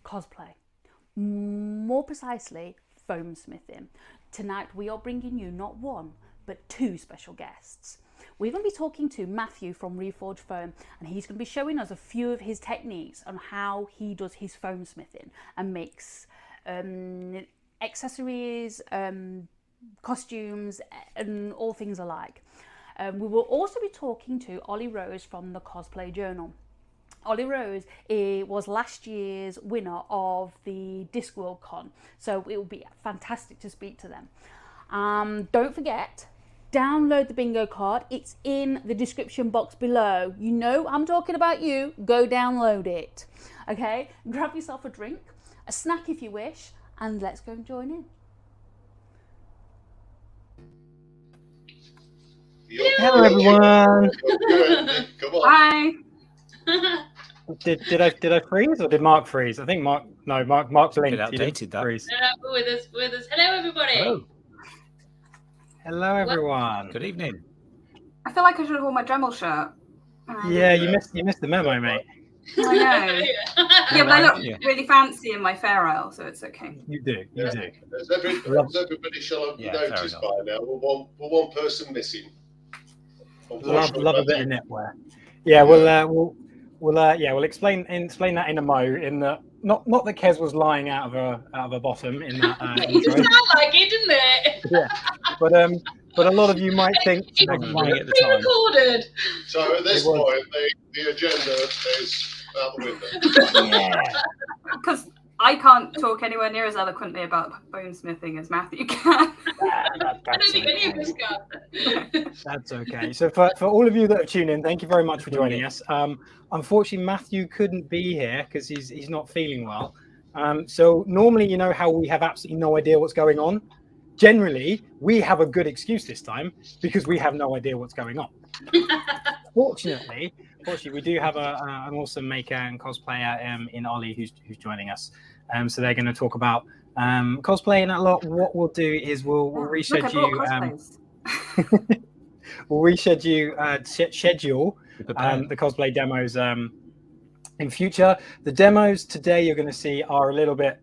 cosplay. More precisely, foam smithing. Tonight we are bringing you not one, but two special guests. We're going to be talking to Matthew from Reforged Foam, and he's going to be showing us a few of his techniques on how he does his foam smithing and makes accessories, costumes, and all things alike. We will also be talking to Ollie Rose from the Cosplay Journal. Ollie Rose was last year's winner of the Discworld Con, so it will be fantastic to speak to them. Don't forget, download the bingo card. It's in the description box below. You know I'm talking about you. Go download it. Okay, grab yourself a drink, a snack if you wish, and let's go and join in. Hello everyone. Come on. Hi. Did I freeze or did Mark freeze? I think Mark's linked. Bit outdated that. Freeze. With us. Hello, everybody. Hello everyone. Good evening. I feel like I should have worn my Dremel shirt. Yeah, you missed the memo, mate. I know. Yeah, but I look really fancy in my Fair Isle, so it's okay. You do. As everybody shall have noticed by now, we're one person missing. Love a bit of knitwear. Yeah, we'll explain that in a mo. In the not that Kez was lying out of a bottom in that. It just sounded like it, didn't it? Yeah, but a lot of you might think it was pre-recorded. So at this point, the agenda is out the window. Yeah, because I can't talk anywhere near as eloquently about bone smithing as Matthew can. I don't think any of us can. That's okay. So for all of you that have tuned in, thank you very much for joining us. Unfortunately, Matthew couldn't be here because he's not feeling well. So normally, you know how we have absolutely no idea what's going on. Generally, we have a good excuse this time because we have no idea what's going on. Fortunately, we do have an awesome maker and cosplayer in Ollie who's joining us. So they're going to talk about cosplay and a lot. What we'll do is we'll reschedule. We'll schedule the cosplay demos in future. The demos today you're going to see are a little bit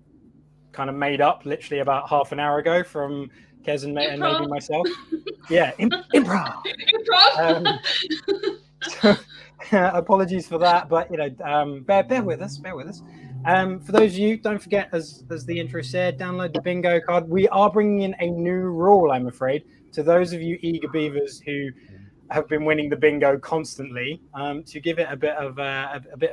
kind of made up, literally about half an hour ago from Kez and maybe myself. Yeah, improv. So, apologies for that, but bear with us. For those of you, don't forget, as the intro said, download the bingo card. We are bringing in a new rule, I'm afraid, to those of you eager beavers who have been winning the bingo constantly, to give it a bit of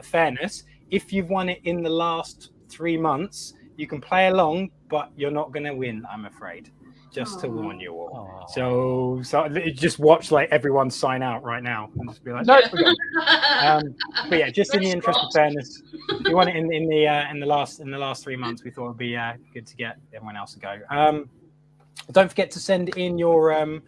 fairness. If you've won it in the last 3 months, you can play along, but you're not going to win, I'm afraid. Just to warn you all. So just watch like everyone sign out right now and just be like, no. But yeah, just in the interest of fairness, if you want it in the last 3 months, we thought it'd be good to get everyone else to go. Don't forget to send in your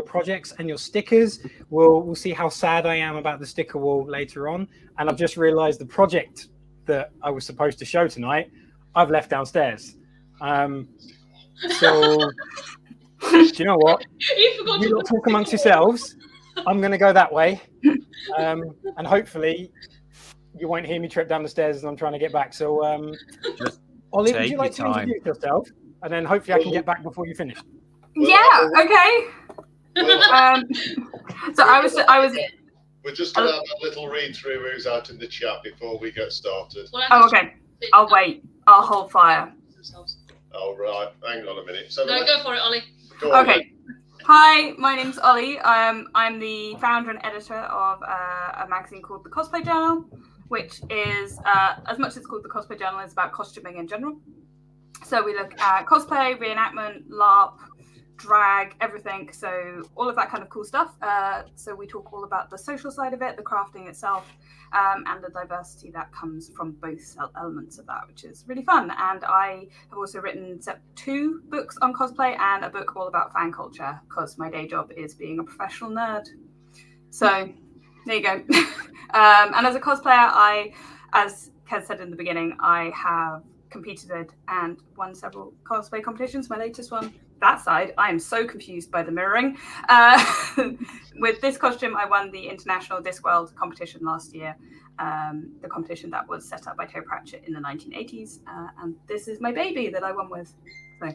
projects and your stickers. We'll see how sad I am about the sticker wall later on. And I've just realised the project that I was supposed to show tonight, I've left downstairs. So, do you know what? You lot talk amongst yourselves. I'm going to go that way. And hopefully you won't hear me trip down the stairs as I'm trying to get back. So, Ollie, would you like to introduce yourself? And then hopefully I can get back before you finish. Yeah, okay. So I was. We're just going to have a little read through who's out in the chat before we get started. Oh, okay. I'll wait. I'll hold fire. Oh, right. Hang on a minute. So no, go for it, Ollie. Okay. Hi, my name's Ollie. I'm the founder and editor of a magazine called The Cosplay Journal, which is, as much as it's called The Cosplay Journal, it's about costuming in general. So we look at cosplay, reenactment, LARP, drag, everything. So all of that kind of cool stuff. So we talk all about the social side of it, the crafting itself, and the diversity that comes from both elements of that, which is really fun. And I have also written 2 books on cosplay and a book all about fan culture, because my day job is being a professional nerd. So there you go. And as a cosplayer, as Kez said in the beginning, I have competed and won several cosplay competitions. My latest one, that side, I am so confused by the mirroring. With this costume, I won the International Discworld competition last year, the competition that was set up by Toe Pratchett in the 1980s, and this is my baby that I won with. So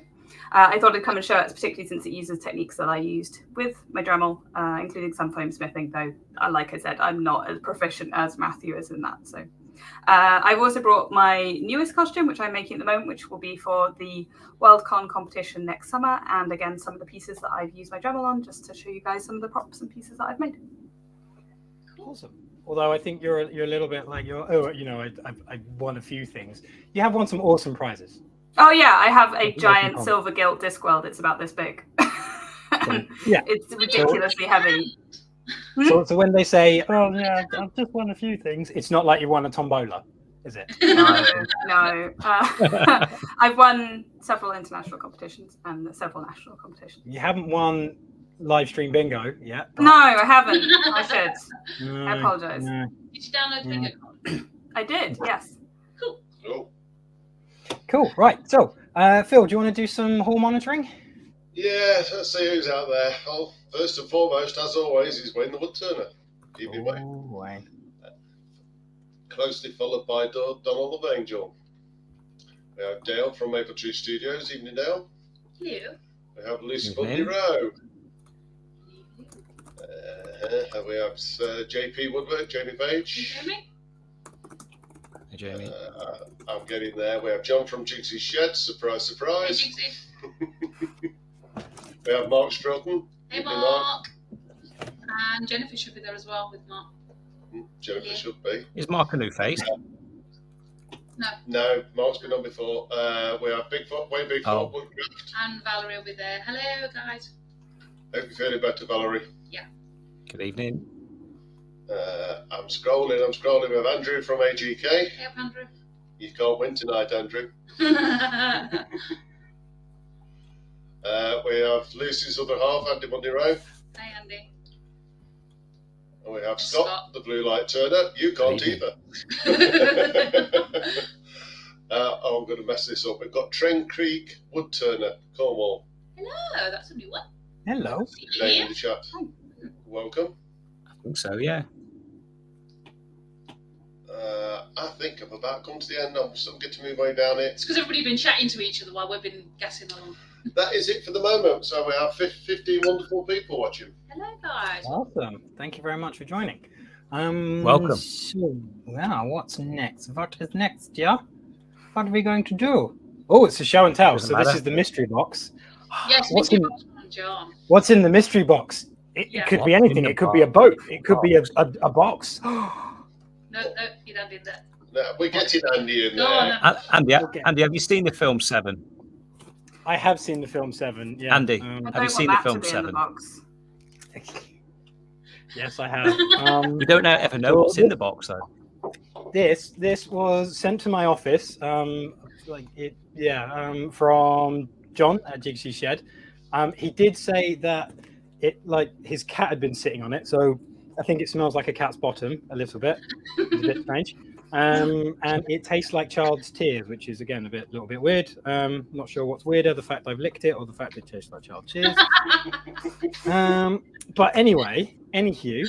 I thought I'd come and show it, particularly since it uses techniques that I used with my Dremel, including some foam smithing, though, like I said, I'm not as proficient as Matthew is in that. So I've also brought my newest costume, which I'm making at the moment, which will be for the Worldcon competition next summer, and again, some of the pieces that I've used my Dremel on, just to show you guys some of the props and pieces that I've made. Awesome. Although I think you're a little bit like I won a few things. You have won some awesome prizes. Oh yeah, I have a giant silver gilt Discworld. It's about this big. Yeah, it's ridiculously heavy. So when they say, "Oh yeah, I've just won a few things," it's not like you won a tombola, is it? No. I've won several international competitions and several national competitions. You haven't won live stream bingo yet. No, I haven't. I should. No, I apologise. No. Did you download the bingo? I did. Yes. Cool. Right. So, Phil, do you want to do some hall monitoring? Yeah, let's see who's out there. Well, first and foremost, as always, is Wayne the Woodturner. Evening, Wayne. Closely followed by Donald the Angel. We have Dale from Maple Tree Studios. Evening, Dale. Hello. We have Lucy Bundy-Rowe. We have JP Woodward, Jamie Page. Jamie? Hey, Jamie. I'm getting there. We have John from Jigsy's Shed. Surprise, surprise. Hey, Jigsy. We have Mark Stroughton. Hey, Mark. And Jennifer should be there as well with Mark. Jennifer should be. Is Mark a new face? No, Mark's been on before. We have Wayne Bigfoot, Woodcraft. And Valerie will be there. Hello, guys. Hope you're feeling better, Valerie. Yeah. Good evening. I'm scrolling. We have Andrew from AGK. Hey up, Andrew. You can't win tonight, Andrew. We have Lucy's other half, Andy Mundy-Rowe. Hey, Andy. And we have Scott, the blue light turner. You can't either. I'm going to mess this up. We've got Tren Creek Wood Turner, Cornwall. Hello, that's a new one. Hello. Name in the chat. Welcome. I think so, yeah. I think I'm about come to the end. I'm getting to move way down it. It's because everybody's been chatting to each other while we've been gassing along. That is it for the moment. So we have 15 wonderful people watching. Hello, guys. Awesome. Thank you very much for joining. Welcome. So, what's next? What is next, yeah? What are we going to do? Oh, it's a show and tell. Doesn't So matter. this is the mystery box. Yes, What's Mr. in- Bosch and John. What's in the mystery box? It could be What's in anything. the It could be a box? boat. It could be a box. No, you don't do that. Now, we're getting Andy in Go there. on. Andy, Okay. Andy, have you seen the film Seven? I have seen the film Seven. Yeah. Andy. I Have you don't seen want the that film to be in the Seven? box. Yes, I have. We don't ever know Well, what's in the box, though. This was sent to my office. From John at Jigsy Shed. He did say that his cat had been sitting on it, so I think it smells like a cat's bottom a little bit. It's a bit strange. And it tastes like child's tears, which is again a little bit weird. Not sure what's weirder, the fact I've licked it or the fact it tastes like child's tears. But anyway, anywho,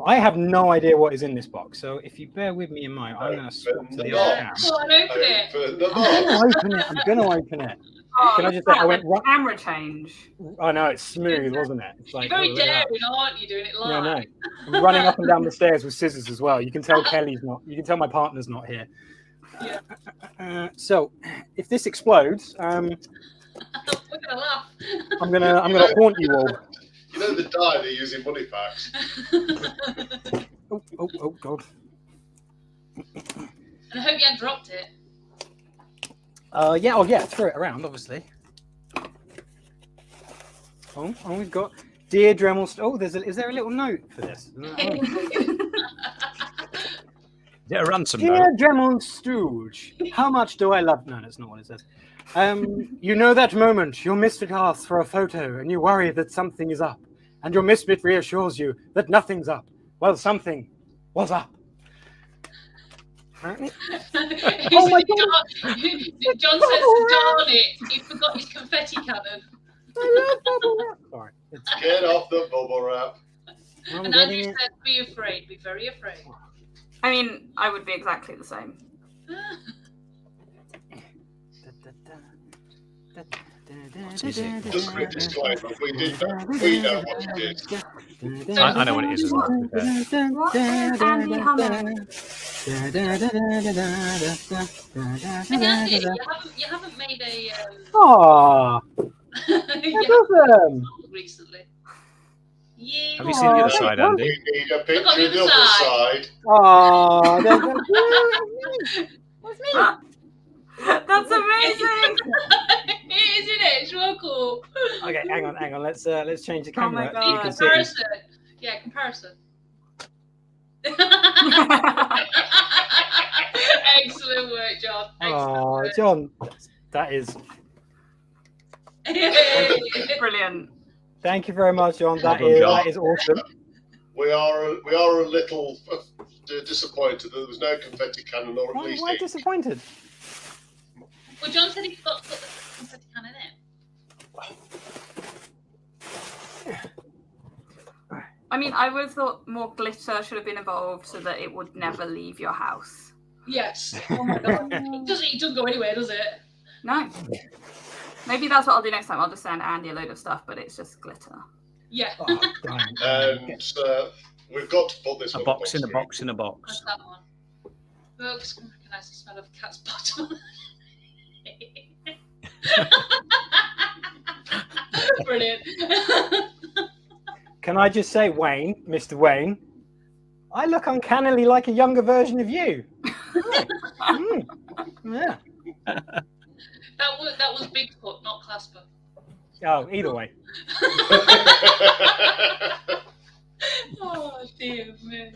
I have no idea what is in this box. So if you bear with me in mind, I'm going to swap to the No. other cam. Go on, open it. Open the box. I'm going to open it. Oh, Can I just say, I went right. camera change. I know it's smooth, wasn't it? It's like, You're very oh, look at that. daring, aren't you, doing it Yeah, I live? know. I'm running up and down the stairs with scissors as well. You can tell Kelly's not. You can tell my partner's not here. Yeah. So, if this explodes, We're going to laugh. I'm gonna haunt you all. You know the dye they're using money packs. Oh God. And I hope you hadn't dropped it. Yeah, throw it around, obviously. Oh, we've got Dear Dremel. Is there a little note for this? Is it a ransom Dear note? Dremel Stooge, how much do I love? No, that's not what it says. You know that moment your misfit asks for a photo and you worry that something is up, and your misfit reassures you that nothing's up. Well, something was up. Oh my God. John says to darn it, he forgot his confetti cannon. I love bubble wrap. Sorry. Get off the bubble wrap. I'm And getting Andrew it. said, be afraid, be very afraid. I mean, I would be exactly the same. What is it? Just a quick disclaimer, we did know. We know what it is. I know what it is as well. to be fair. What is Andy humming? Hey, Andy, you haven't made a Aww, you that's haven't awesome. recently. Yeah. Have you seen the other side, We Andy? need a Look picture on the of the other other side. side. Aww, that's me. That's amazing! Isn't it? It's real cool. Okay, hang on. Let's change the Oh my camera. God. You can see. Comparison. Yeah, comparison. Excellent work, John. Excellent Oh, work. John, that is. Brilliant. Thank you very much, John. Well That done, is John. that is awesome. We are a little disappointed that there was no confetti cannon, or at Why, least why disappointed? Well, John said he forgot to put the confetti cannon in. I mean, I would have thought more glitter should have been involved so that it would never leave your house. Yes. Oh my god. It doesn't go anywhere, does it? No. Maybe that's what I'll do next time. I'll just send Andy a load of stuff, but it's just glitter. Yeah. Oh, damn. And we've got to put this A on box the in a box in a box. That's that one. Folks can recognise the smell of cat's bottom. Brilliant. Can I just say, Wayne, Mr. Wayne, I look uncannily like a younger version of you. Mm. Yeah. That was Bigfoot, not Clasper. Oh, either way. Oh dear me.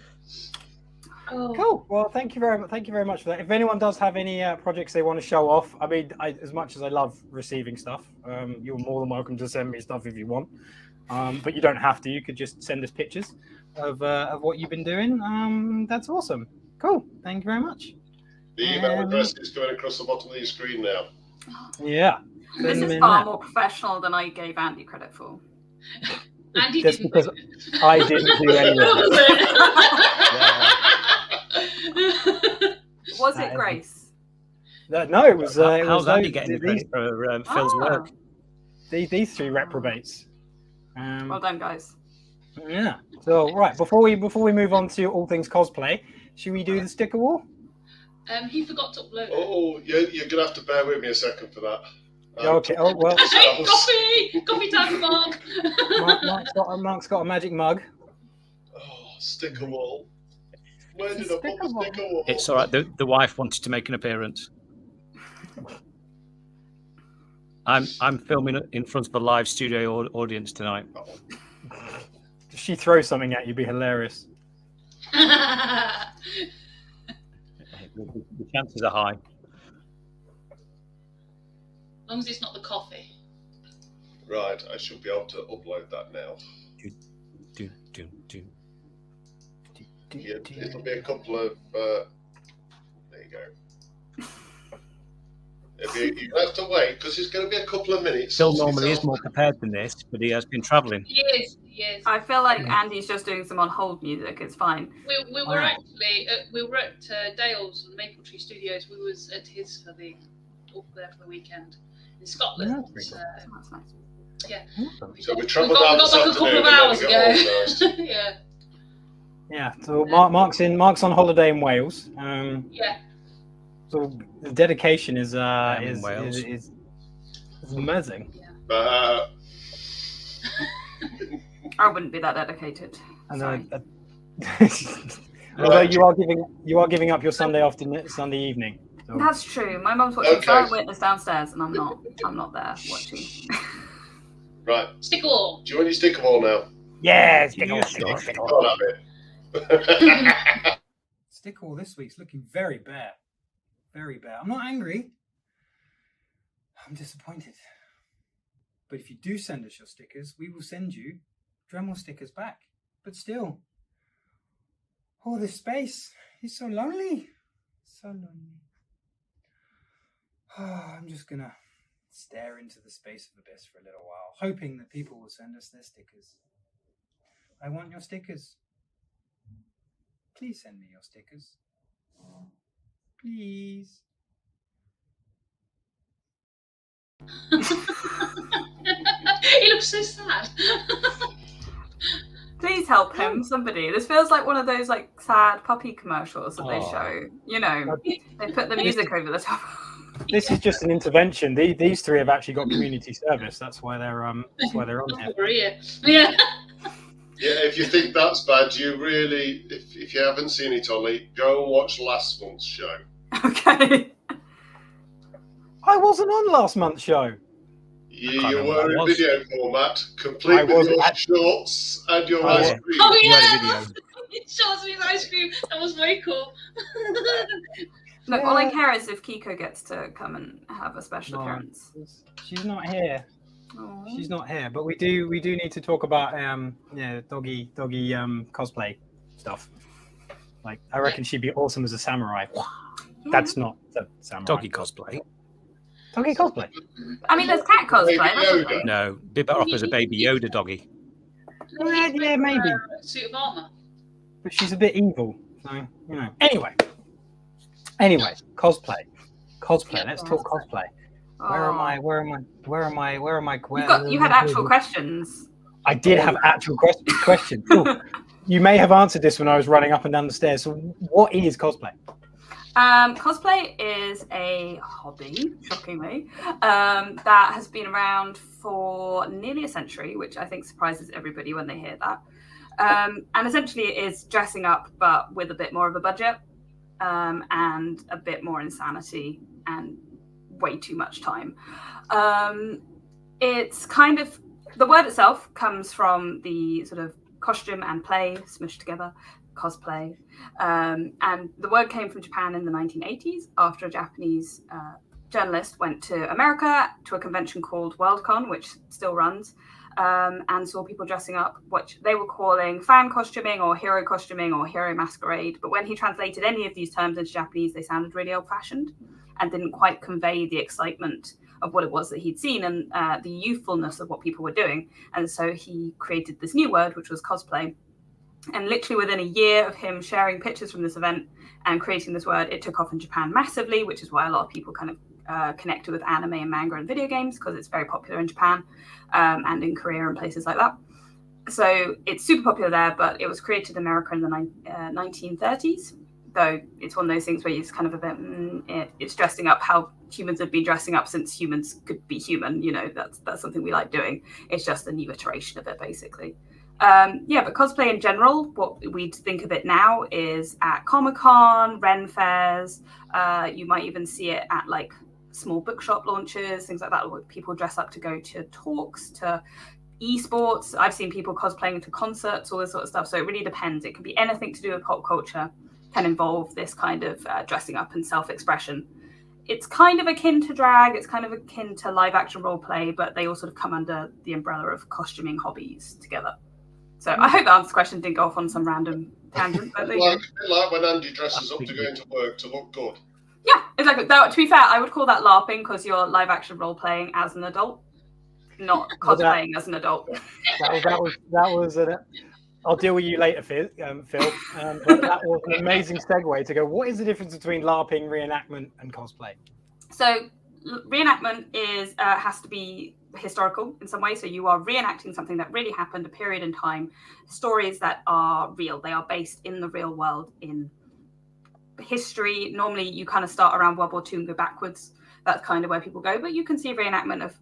Oh. Cool. Well, thank you very much for that. If anyone does have any projects they want to show off, I mean, as much as I love receiving stuff, you're more than welcome to send me stuff if you want. But you don't have to. You could just send us pictures of what you've been doing. That's awesome. Cool. Thank you very much. The email address is going across the bottom of your screen now. Yeah. This is far more professional than I gave Andy credit for. Andy Just didn't. because I didn't do anything. Was it Grace? No, it was. How's Andy getting credit for Phil's work? These three reprobates. Well done, guys. Yeah. So right before we move on to all things cosplay, should we do the sticker wall? He forgot to upload it. Oh, you're going to have to bear with me a second for that. Okay. Oh well. Coffee time, Mark. Mark's got a magic mug. Oh, sticker wall. Where did I put the sticker wall? It's all right. The wife wanted to make an appearance. I'm filming in front of a live studio audience tonight. If she throws something at you, it'd be hilarious. The chances are high. As long as it's not the coffee. Right, I should be able to upload that now. Yeah, it'll be a couple of. There you go. You have to wait because it's going to be a couple of minutes. Phil normally is more prepared than this, but he has been travelling. He is. I feel like Andy's just doing some on hold music. It's fine. We were actually we were at Dale's the Maple Tree Studios. We was at his for the up there for the weekend in Scotland. That's nice. Yeah. So we got travelled down back a couple of hours ago. Yeah. Yeah. So Mark's on holiday in Wales. Yeah. So the dedication is in Wales. is amazing. Yeah. I wouldn't be that dedicated. And Sorry. although you are giving up your Sunday evening. So. That's true. My mum's watching Silent Witness downstairs, and I'm not there watching. Right. Sticker wall. Do you want your sticker wall now? Yeah, sticker wall this week's looking very bare. Very bare. I'm not angry. I'm disappointed. But if you do send us your stickers, we will send you Dremel stickers back. But still, all this space is so lonely. So lonely. Oh, I'm just gonna stare into the space of abyss for a little while, hoping that people will send us their stickers. I want your stickers. Please send me your stickers. Please. He looks so sad. Please help him, somebody. This feels like one of those like sad puppy commercials that they show. You know, they put the music over the top. This is just an intervention. These three have actually got community service. That's why they're on here. Yeah. Yeah, if you think that's bad, you really, if you haven't seen it, Ollie, go and watch last month's show. Okay. I wasn't on last month's show. You were in video format, complete with your shorts and your ice cream. Oh yeah, shorts with ice cream. That was very cool. Look, all I care is if Kiko gets to come and have a special appearance. She's not here. Aww. She's not here, but we do need to talk about doggy cosplay stuff. Like, I reckon she'd be awesome as a samurai. That's not a samurai. Doggy cosplay. Doggy cosplay. I mean, there's cat cosplay. No, be better off as a baby Yoda doggy. Yeah, maybe. Suit of armor. But she's a bit evil, so you know. Anyway, cosplay. Let's talk cosplay. Where am I? You had actual questions. I did have actual questions. You may have answered this when I was running up and down the stairs. So what is cosplay? Cosplay is a hobby, shockingly, that has been around for nearly a century, which I think surprises everybody when they hear that. And essentially it is dressing up, but with a bit more of a budget and a bit more insanity and way too much time. It's kind of, the word itself comes from the sort of costume and play smushed together, cosplay. And the word came from Japan in the 1980s after a Japanese journalist went to America to a convention called Worldcon, which still runs, and saw people dressing up, which they were calling fan costuming or hero masquerade. But when he translated any of these terms into Japanese, they sounded really old-fashioned and didn't quite convey the excitement of what it was that he'd seen and the youthfulness of what people were doing. And so he created this new word, which was cosplay. And literally within a year of him sharing pictures from this event and creating this word, it took off in Japan massively, which is why a lot of people kind of connected with anime and manga and video games, because it's very popular in Japan and in Korea and places like that. So it's super popular there, but it was created in America in the 1930s. Though it's one of those things where it's kind of a bit, it's dressing up how humans have been dressing up since humans could be human. You know, that's something we like doing. It's just a new iteration of it, basically. But cosplay in general, what we'd think of it now is at Comic-Con, Ren fairs. You might even see it at like small bookshop launches, things like that, where people dress up to go to talks, to esports. I've seen people cosplaying to concerts, all this sort of stuff. So it really depends. It can be anything to do with pop culture, can involve this kind of dressing up and self-expression. It's kind of akin to drag, it's kind of akin to live action role play, but they all sort of come under the umbrella of costuming hobbies together. So I hope that answers the question, didn't go off on some random tangent. But like when Andy dresses up to go into work to look good. Yeah, exactly. Though, to be fair, I would call that LARPing because you're live action role playing as an adult, not cosplaying as an adult. That was an. I'll deal with you later, Phil. But that was an amazing segue to go. What is the difference between LARPing, reenactment, and cosplay? So reenactment has to be historical in some way. So you are reenacting something that really happened, a period in time, stories that are real. They are based in the real world, in history. Normally you kind of start around World War II and go backwards. That's kind of where people go. But you can see reenactment of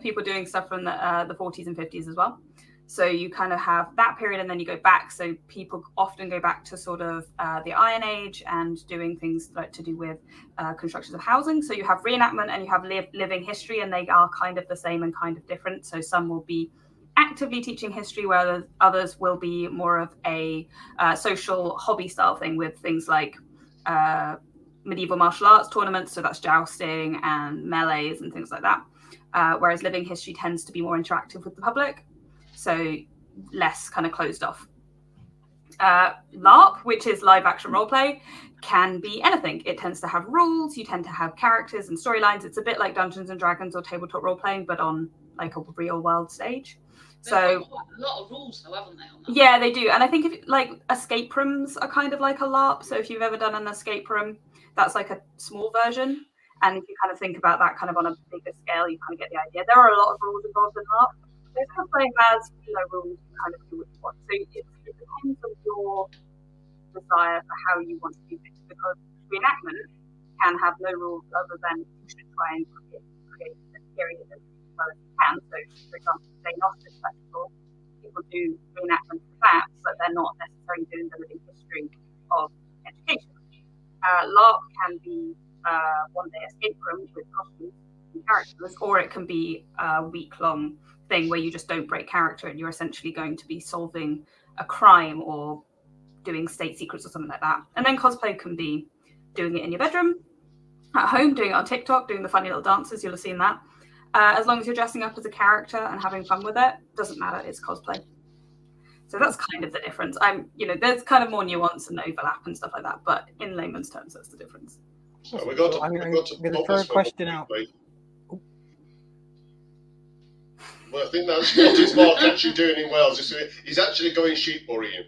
people doing stuff from the 40s and 50s as well. So you kind of have that period and then you go back. So people often go back to sort of the Iron Age and doing things like to do with constructions of housing. So you have reenactment and you have living history, and they are kind of the same and kind of different. So some will be actively teaching history, whereas others will be more of a social hobby style thing with things like medieval martial arts tournaments. So that's jousting and melees and things like that. Whereas living history tends to be more interactive with the public. So less kind of closed off. LARP, which is live action roleplay, can be anything. It tends to have rules. You tend to have characters and storylines. It's a bit like Dungeons and Dragons or tabletop role playing, but on like a real world stage. They've got quite a lot of rules, though, haven't they? On that? Yeah, they do. And I think if like escape rooms are kind of like a LARP. So if you've ever done an escape room, that's like a small version. And if you kind of think about that kind of on a bigger scale, you kind of get the idea. There are a lot of rules involved in LARP. This cosplay has rules to kind of do what you want. So it depends on your desire for how you want to do it. Because reenactment can have no rules other than you should try and create a period as well as you can. So, for example, say Gnostic Festival, people do reenactment for that, but they're not necessarily doing the living history of education. LARP can be one-day escape room with costumes and characters, or it can be a week-long thing where you just don't break character and you're essentially going to be solving a crime or doing state secrets or something like that. And then cosplay can be doing it in your bedroom, at home, doing it on TikTok, doing the funny little dances, you'll have seen that. As long as you're dressing up as a character and having fun with it, doesn't matter, it's cosplay. So that's kind of the difference. There's kind of more nuance and overlap and stuff like that, but in layman's terms, that's the difference. So I'm going to throw a question out. Well, I think that's what is Mark actually doing in Wales. He's actually going sheep worrying.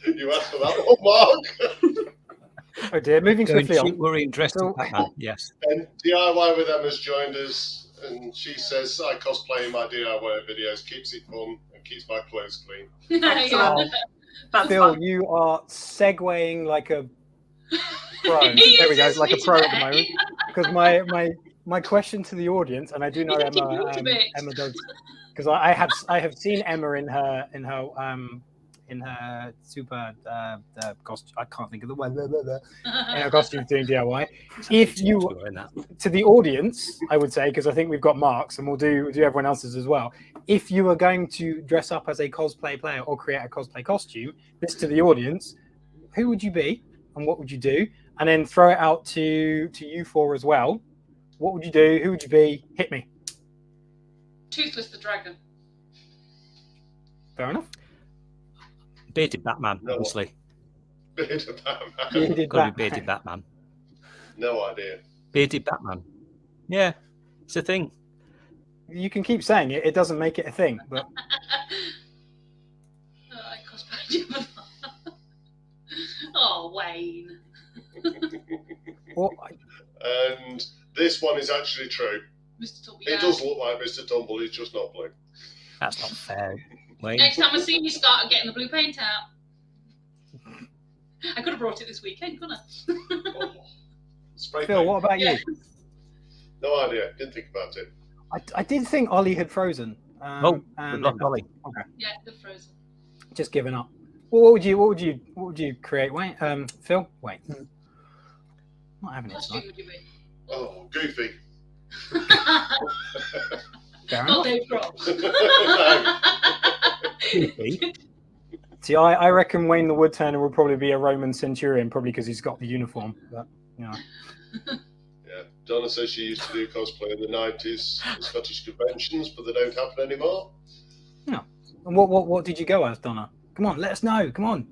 You asked for that one, Mark. Oh dear, moving swiftly on. Sheep worrying dressed as Batman, yes. And DIY with Emma's joined us, and she says, I cosplay in my DIY videos, keeps it fun and keeps my clothes clean. Phil, you are segueing like a pro. There we go, like a pro at the moment. Because my question to the audience, and I do know Emma does, because I have seen Emma in her super costume. I can't think of the word. In her costume doing DIY. If you to the audience, I would say, because I think we've got marks, and we'll do everyone else's as well. If you are going to dress up as a cosplay player or create a cosplay costume, this to the audience, who would you be and what would you do? And then throw it out to you four as well. What would you do? Who would you be? Hit me. Toothless the dragon. Fair enough. Bearded Batman, obviously. Bearded Batman. Got to be bearded Batman. No idea. Bearded Batman. Yeah, it's a thing. You can keep saying it. It doesn't make it a thing, but. I cosplay Gemini. Oh, Wayne. Well, and this one is actually true. Mr. Tumble. It does look like Mr. Tumble. He's just not blue. That's not fair. Wayne. Next time I see you, start getting the blue paint out. I could have brought it this weekend, couldn't I? Spray Phil, paint. what about you? No idea. Didn't think about it. I did think Ollie had frozen. Good luck, Ollie. Okay. Yeah, the frozen. Just giving up. Well, what would you create? Wait, Phil. Wait. Not having it Costume tonight. would you be? Oh, Goofy. Fair Not enough. Dave Grohl. See, I reckon Wayne the Woodturner will probably be a Roman centurion, probably because he's got the uniform. But Yeah, Donna says she used to do cosplay in the 90s at Scottish conventions, but they don't happen anymore. no. And what did you go as, Donna? Come on, let us know. Come on.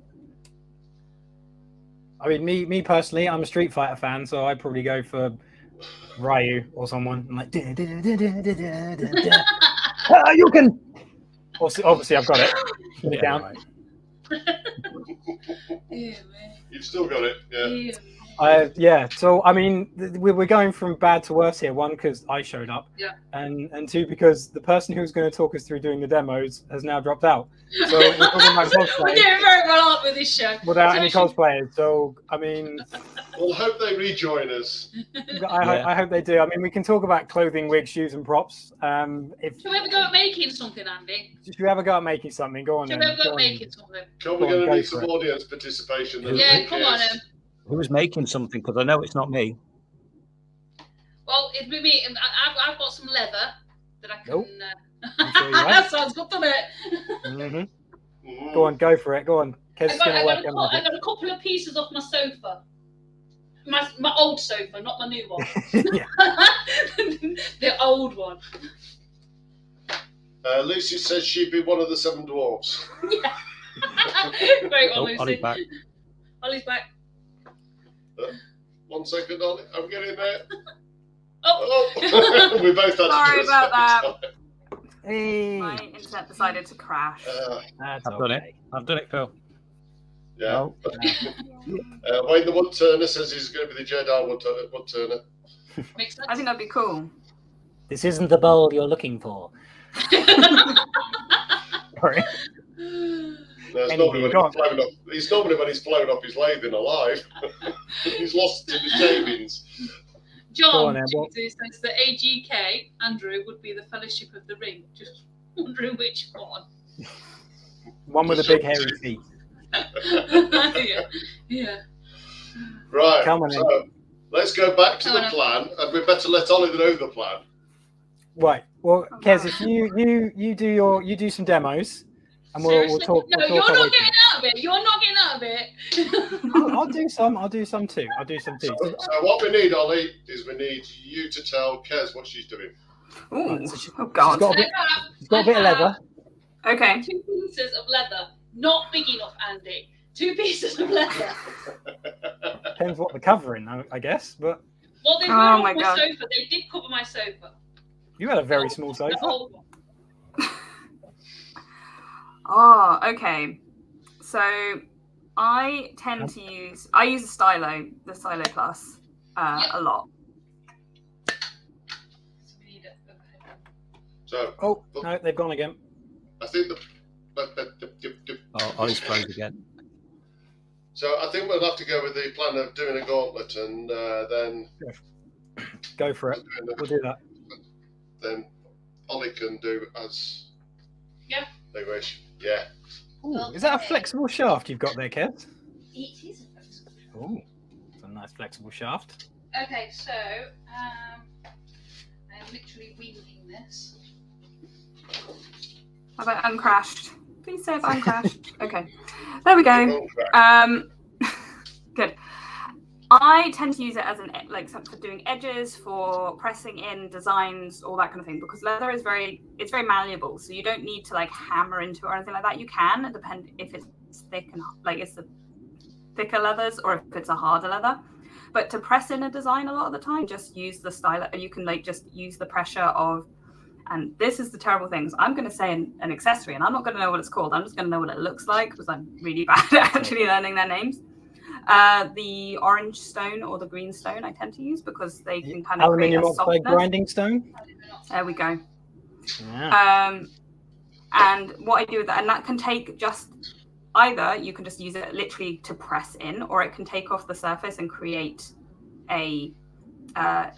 I mean, me personally, I'm a Street Fighter fan, so I'd probably go for Ryu or someone. I'm like, you can. Obviously, I've got it. Put it down. Right. Yeah, man. You've still got it, yeah. Yeah. So I mean, we're going from bad to worse here. One, because I showed up, Yeah. and two, because the person who was going to talk us through doing the demos has now dropped out. So we're talking about We're cosplay doing very well up with this show. without any cosplayers. So I mean, Well, hope they rejoin us. I hope they do. I mean, we can talk about clothing, wigs, shoes, and props. If Shall we ever go at making something, Andy? should we ever go at making something? Go on Shall then. we ever go Go at on. making something? We're Go on, going to go need for some it. audience participation. Then. Yeah, come on then. Who's making something? Because I know it's not me. Well, it'd be me. I've got some leather that I can. Nope. I'm sure you have. That sounds good, doesn't it? Mm-hmm. Go on, go for it. Go on. Kez is I going to work got a couple of pieces off my sofa. My old sofa, not my new one. Yeah. The old one. Lucy says she'd be one of the 7 dwarves. Yeah. Great one, Lucy. Ollie's back. Ollie's back. 1 second, Ollie. I'm getting there. Oh. We both had Sorry to about that. Hey. My internet decided to crash. That's I've done it. I've done it, Phil. Yeah. Oh, Wayne the Wood Turner says he's going to be the Jedi Wood Turner. Makes sense. I think that'd be cool. this isn't the bowl you're looking for. Sorry. No, it's Anyway, normally when go he's flown off. He's normally when he's flown off his lathing alive. He's lost in the shavings. Go on, John Em, what- Jesus says that AGK, Andrew, would be the Fellowship of the Ring. Just wondering which one. One with the big hairy feet. Yeah. Right. Come on, so let's go back to Come the on, plan, and we better let Ollie know the plan. Right. Well, Kez, if you do some demos, and we'll Seriously? talk. No, we'll you're talk not getting out of it. You're not getting out of it. I'll do some. I'll do some too. So what we need, Ollie, is we need you to tell Kez what she's doing. Ooh. Right, so Oh God. She's got a bit of leather. Okay. 2 pieces of leather. Not big enough, Andy. 2 pieces of leather. Depends what the covering, I guess. But Well, they were Oh off my my God. sofa. They did cover my sofa. you had a very small The sofa. old one. Oh, okay. So I tend to use a stylo, the Stylo Plus, a lot. So we need it overhead. So Oh no, they've gone again. I think Oh, Ollie's froze again. So I think we'll have to go with the plan of doing a gauntlet, and then Go for it. We'll do that. then Ollie can do as they wish. Yeah. Ooh, is that a flexible shaft you've got there, Kev? It is a flexible. Oh, it's a nice flexible shaft. Okay, so I am literally winging this. Have I uncrashed? Please say I've uncrashed. Okay. There we go. Good. I tend to use it as for doing edges, for pressing in designs, all that kind of thing, because leather is very malleable, so you don't need to hammer into it or anything like that. You can, depend if it's thick and it's the thicker leathers or if it's a harder leather. But to press in a design a lot of the time, just use the stylo. You can just use the pressure of, and this is the terrible things. I'm going to say an accessory, and I'm not going to know what it's called. I'm just going to know what it looks like, because I'm really bad at actually learning their names. The orange stone or the green stone I tend to use, because they can kind of create Aluminium a oxide softness. grinding stone. There we go. Yeah. And what I do with that, and that can take just either you can just use it literally to press in, or it can take off the surface and create a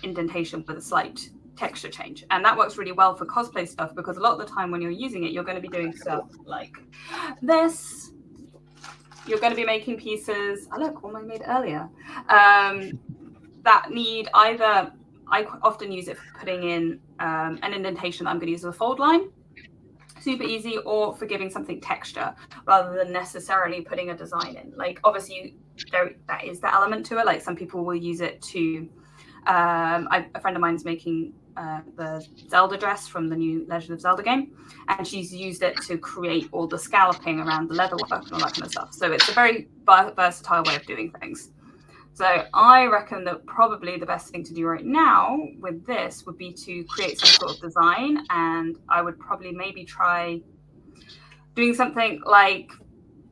indentation with a slight texture change. And that works really well for cosplay stuff, because a lot of the time when you're using it, you're going to be doing stuff like this. You're going to be making pieces, look, one I made earlier, that need either, I often use it for putting in an indentation that I'm going to use as a fold line, super easy, or for giving something texture rather than necessarily putting a design in. Obviously, that is the element to it. Some people will use it to, a friend of mine is making the Zelda dress from the new Legend of Zelda game, and she's used it to create all the scalloping around the leatherwork and all that kind of stuff. So it's a very versatile way of doing things. So I reckon that probably the best thing to do right now with this would be to create some sort of design, and I would probably maybe try doing something like,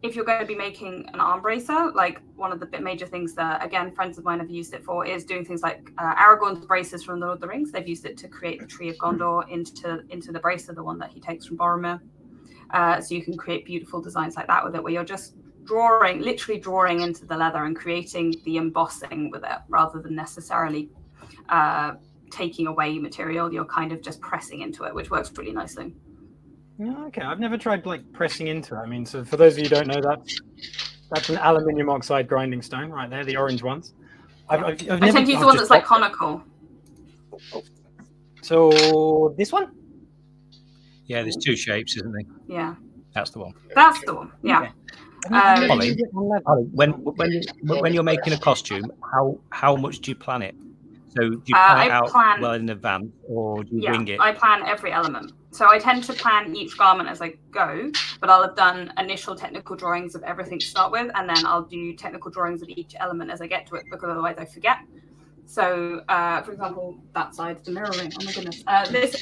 if you're going to be making an arm bracer, one of the major things that, again, friends of mine have used it for is doing things like Aragorn's braces from the Lord of the Rings. They've used it to create the Tree of Gondor into the bracer, the one that he takes from Boromir. So you can create beautiful designs like that with it, where you're just literally drawing into the leather and creating the embossing with it, rather than necessarily taking away material. You're kind of just pressing into it, which works really nicely. Yeah, okay, I've never tried pressing into it. I mean, so for those of you who don't know, that's an aluminium oxide grinding stone right there, the orange ones. I tend to use the one that's conical. So this one? Yeah, there's 2 shapes, isn't there? Yeah. That's the one. That's the one. Yeah. Ollie, when you're making a costume, how much do you plan it? So do you plan it out plan, well in advance, or do you wing it? I plan every element. So I tend to plan each garment as I go, but I'll have done initial technical drawings of everything to start with, and then I'll do technical drawings of each element as I get to it, because otherwise I forget. So, for example, that side, the mirroring. Oh my goodness.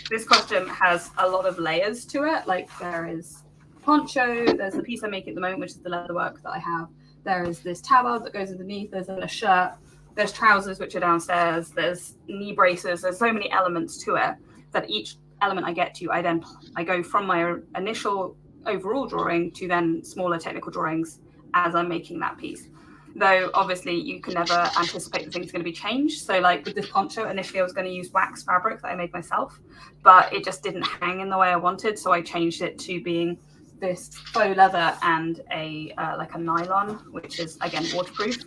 This costume has a lot of layers to it. Like there is poncho, there's the piece I make at the moment, which is the leather work that I have. There is this tabard that goes underneath. There's a shirt. There's trousers, which are downstairs. There's knee braces. There's so many elements to it that each element I get to, I go from my initial overall drawing to then smaller technical drawings as I'm making that piece. Though obviously you can never anticipate that things are going to be changed. So like with this poncho, initially I was going to use wax fabric that I made myself, but it just didn't hang in the way I wanted. So I changed it to being this faux leather and a like a nylon, which is again waterproof.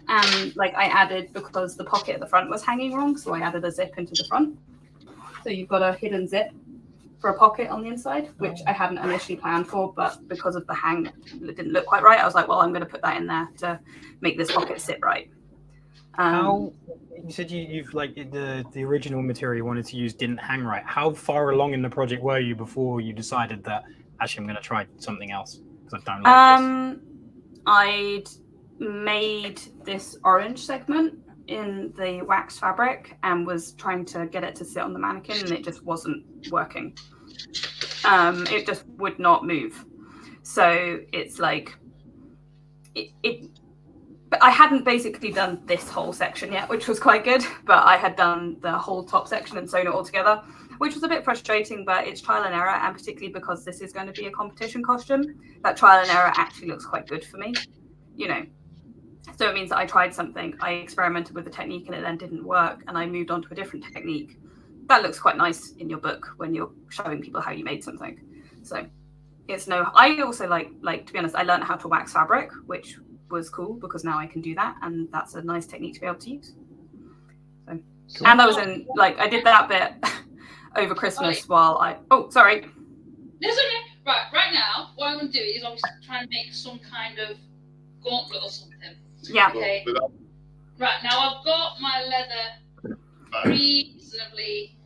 And like I added, because the pocket at the front was hanging wrong, so I added a zip into the front. So you've got a hidden zip for a pocket on the inside, which I hadn't initially planned for, but because of the hang, it didn't look quite right. I was like, well, I'm going to put that in there to make this pocket sit right. How you said you've like the original material you wanted to use didn't hang right. How far along in the project were you before you decided that actually I'm going to try something else because I don't like this? I'd made this orange segment in the wax fabric and was trying to get it to sit on the mannequin, and it just wasn't working. It just would not move. So it's like but I hadn't basically done this whole section yet, which was quite good, but I had done the whole top section and sewn it all together, which was a bit frustrating, but it's trial and error. And particularly because this is going to be a competition costume, that trial and error actually looks quite good for me, you know. So it means that I tried something, I experimented with the technique and it then didn't work, and I moved on to a different technique. That looks quite nice in your book when you're showing people how you made something. So it's I also like to be honest, I learned how to wax fabric, which was cool because now I can do that, and that's a nice technique to be able to use. So, cool. And I was in, like, I did that bit over Christmas while sorry. That's okay. Right now, what I'm going to do is I'm trying to make some kind of gauntlet or something. Yeah. Okay. Right, now I've got my leather reasonably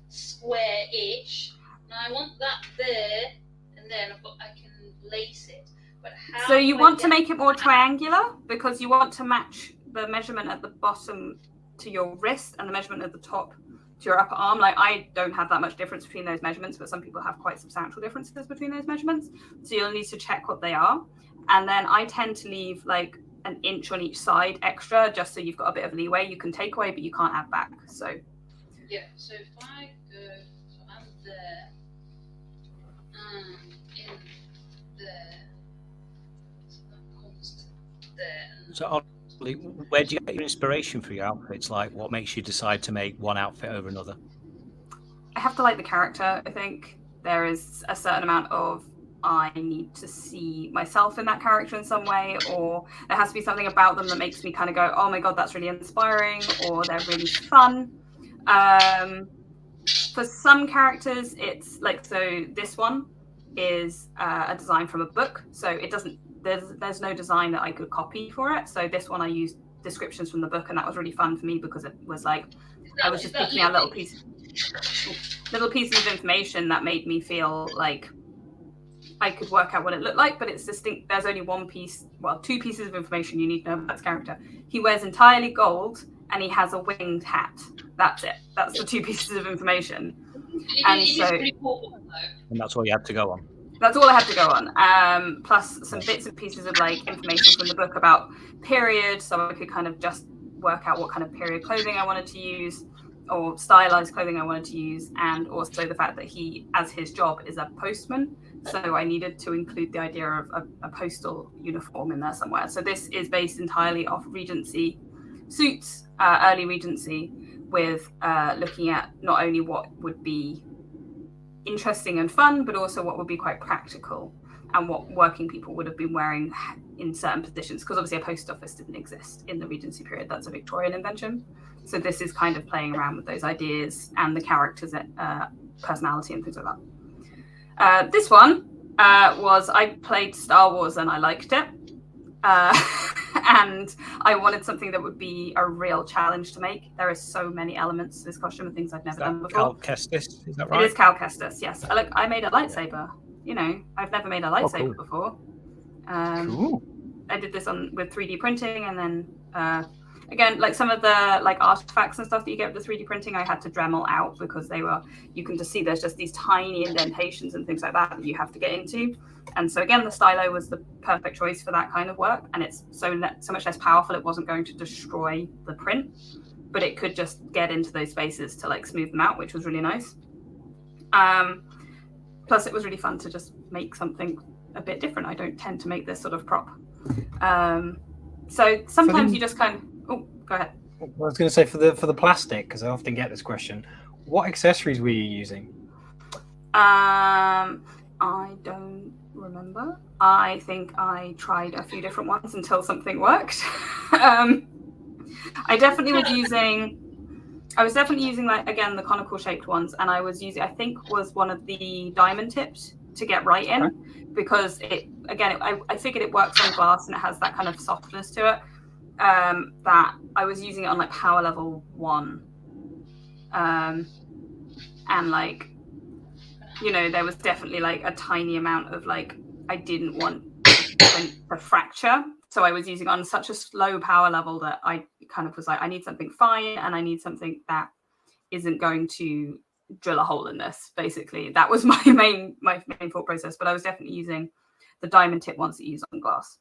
square-ish. Now I want that there, and then I can lace it. But how so you want to make it more triangular because you want to match the measurement at the bottom to your wrist and the measurement at the top to your upper arm. Like, I don't have that much difference between those measurements, but some people have quite substantial differences between those measurements. So you'll need to check what they are. And then I tend to leave like an inch on each side extra, just so you've got a bit of leeway. You can take away, but you can't add back. So yeah, so if I go, so I'm there, in there, so that comes to there. So Ollie, where do you get your inspiration for your outfits? Like, what makes you decide to make one outfit over another? I have to like the character. I think there is a certain amount of I need to see myself in that character in some way, or there has to be something about them that makes me kind of go, oh my god, that's really inspiring, or they're really fun. For some characters, it's like, so this one is a design from a book, so it doesn't, there's no design that I could copy for it. So this one I used descriptions from the book, and that was really fun for me because it was like I was just picking out little pieces of information that made me feel like I could work out what it looked like, but it's distinct. There's only one piece, well, two pieces of information you need to know about this character. He wears entirely gold and he has a winged hat. That's it. That's the two pieces of information. It is pretty cool, though. And that's all you had to go on. That's all I had to go on. Plus some bits and pieces of like information from the book about period, so I could kind of just work out what kind of period clothing I wanted to use, or stylized clothing I wanted to use, and also the fact that he, as his job, is a postman. So I needed to include the idea of a postal uniform in there somewhere. So this is based entirely off Regency suits, early Regency, with looking at not only what would be interesting and fun, but also what would be quite practical and what working people would have been wearing in certain positions. Because obviously a post office didn't exist in the Regency period. That's a Victorian invention. So this is kind of playing around with those ideas and the characters' personality and things like that. This one was, I played Star Wars and I liked it. and I wanted something that would be a real challenge to make. There are so many elements to this costume and things I've never done before. Cal Kestis, is that right? It is Cal Kestis, yes. I made a lightsaber. You know, I've never made a lightsaber before. Cool. I did this with 3D printing, and then again, like some of the like artifacts and stuff that you get with the 3D printing, I had to Dremel out because you can just see there's just these tiny indentations and things like that you have to get into. And so again, the stylo was the perfect choice for that kind of work, and it's so much less powerful. It wasn't going to destroy the print, but it could just get into those spaces to like smooth them out, which was really nice. Plus, it was really fun to just make something a bit different. I don't tend to make this sort of prop. So sometimes you just kind of... Oh, go ahead. I was going to say for the plastic, because I often get this question, what accessories were you using? I don't remember. I think I tried a few different ones until something worked. I was definitely using like, again, the conical shaped ones, and I was using, I think was one of the diamond tips to get right in, because I figured it works on glass and it has that kind of softness to it, that I was using it on like power level 1. And like, you know, there was definitely like a tiny amount of like, I didn't want the fracture. So I was using on such a low power level that I kind of was like, I need something fine, and I need something that isn't going to drill a hole in this. Basically, that was my main thought process. But I was definitely using the diamond tip ones that you use on glass.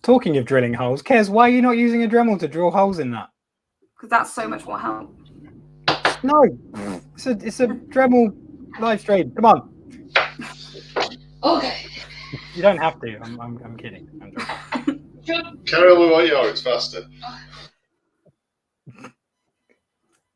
Talking of drilling holes, Kez, why are you not using a Dremel to drill holes in that? Because that's so much more help. No, it's a Dremel live stream. Come on. Okay. You don't have to. I'm kidding. I'm joking. Carry on with what you are. It's faster.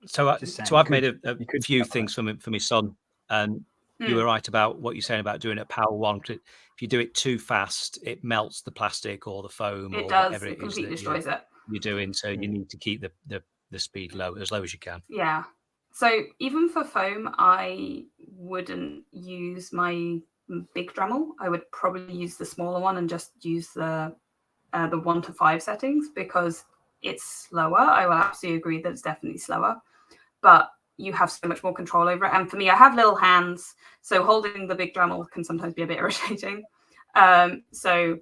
So I've made a few things for my son, and you were right about what you're saying about doing it at power 1. If you do it too fast, it melts the plastic or the foam. It or does. whatever It is completely destroys it. You're doing. So you need to keep the speed as low as you can. Yeah. So even for foam, I wouldn't use my big Dremel. I would probably use the smaller one and just use the 1 to 5 settings, because it's slower. I will absolutely agree that it's definitely slower, but you have so much more control over it. And for me, I have little hands, so holding the big Dremel can sometimes be a bit irritating. So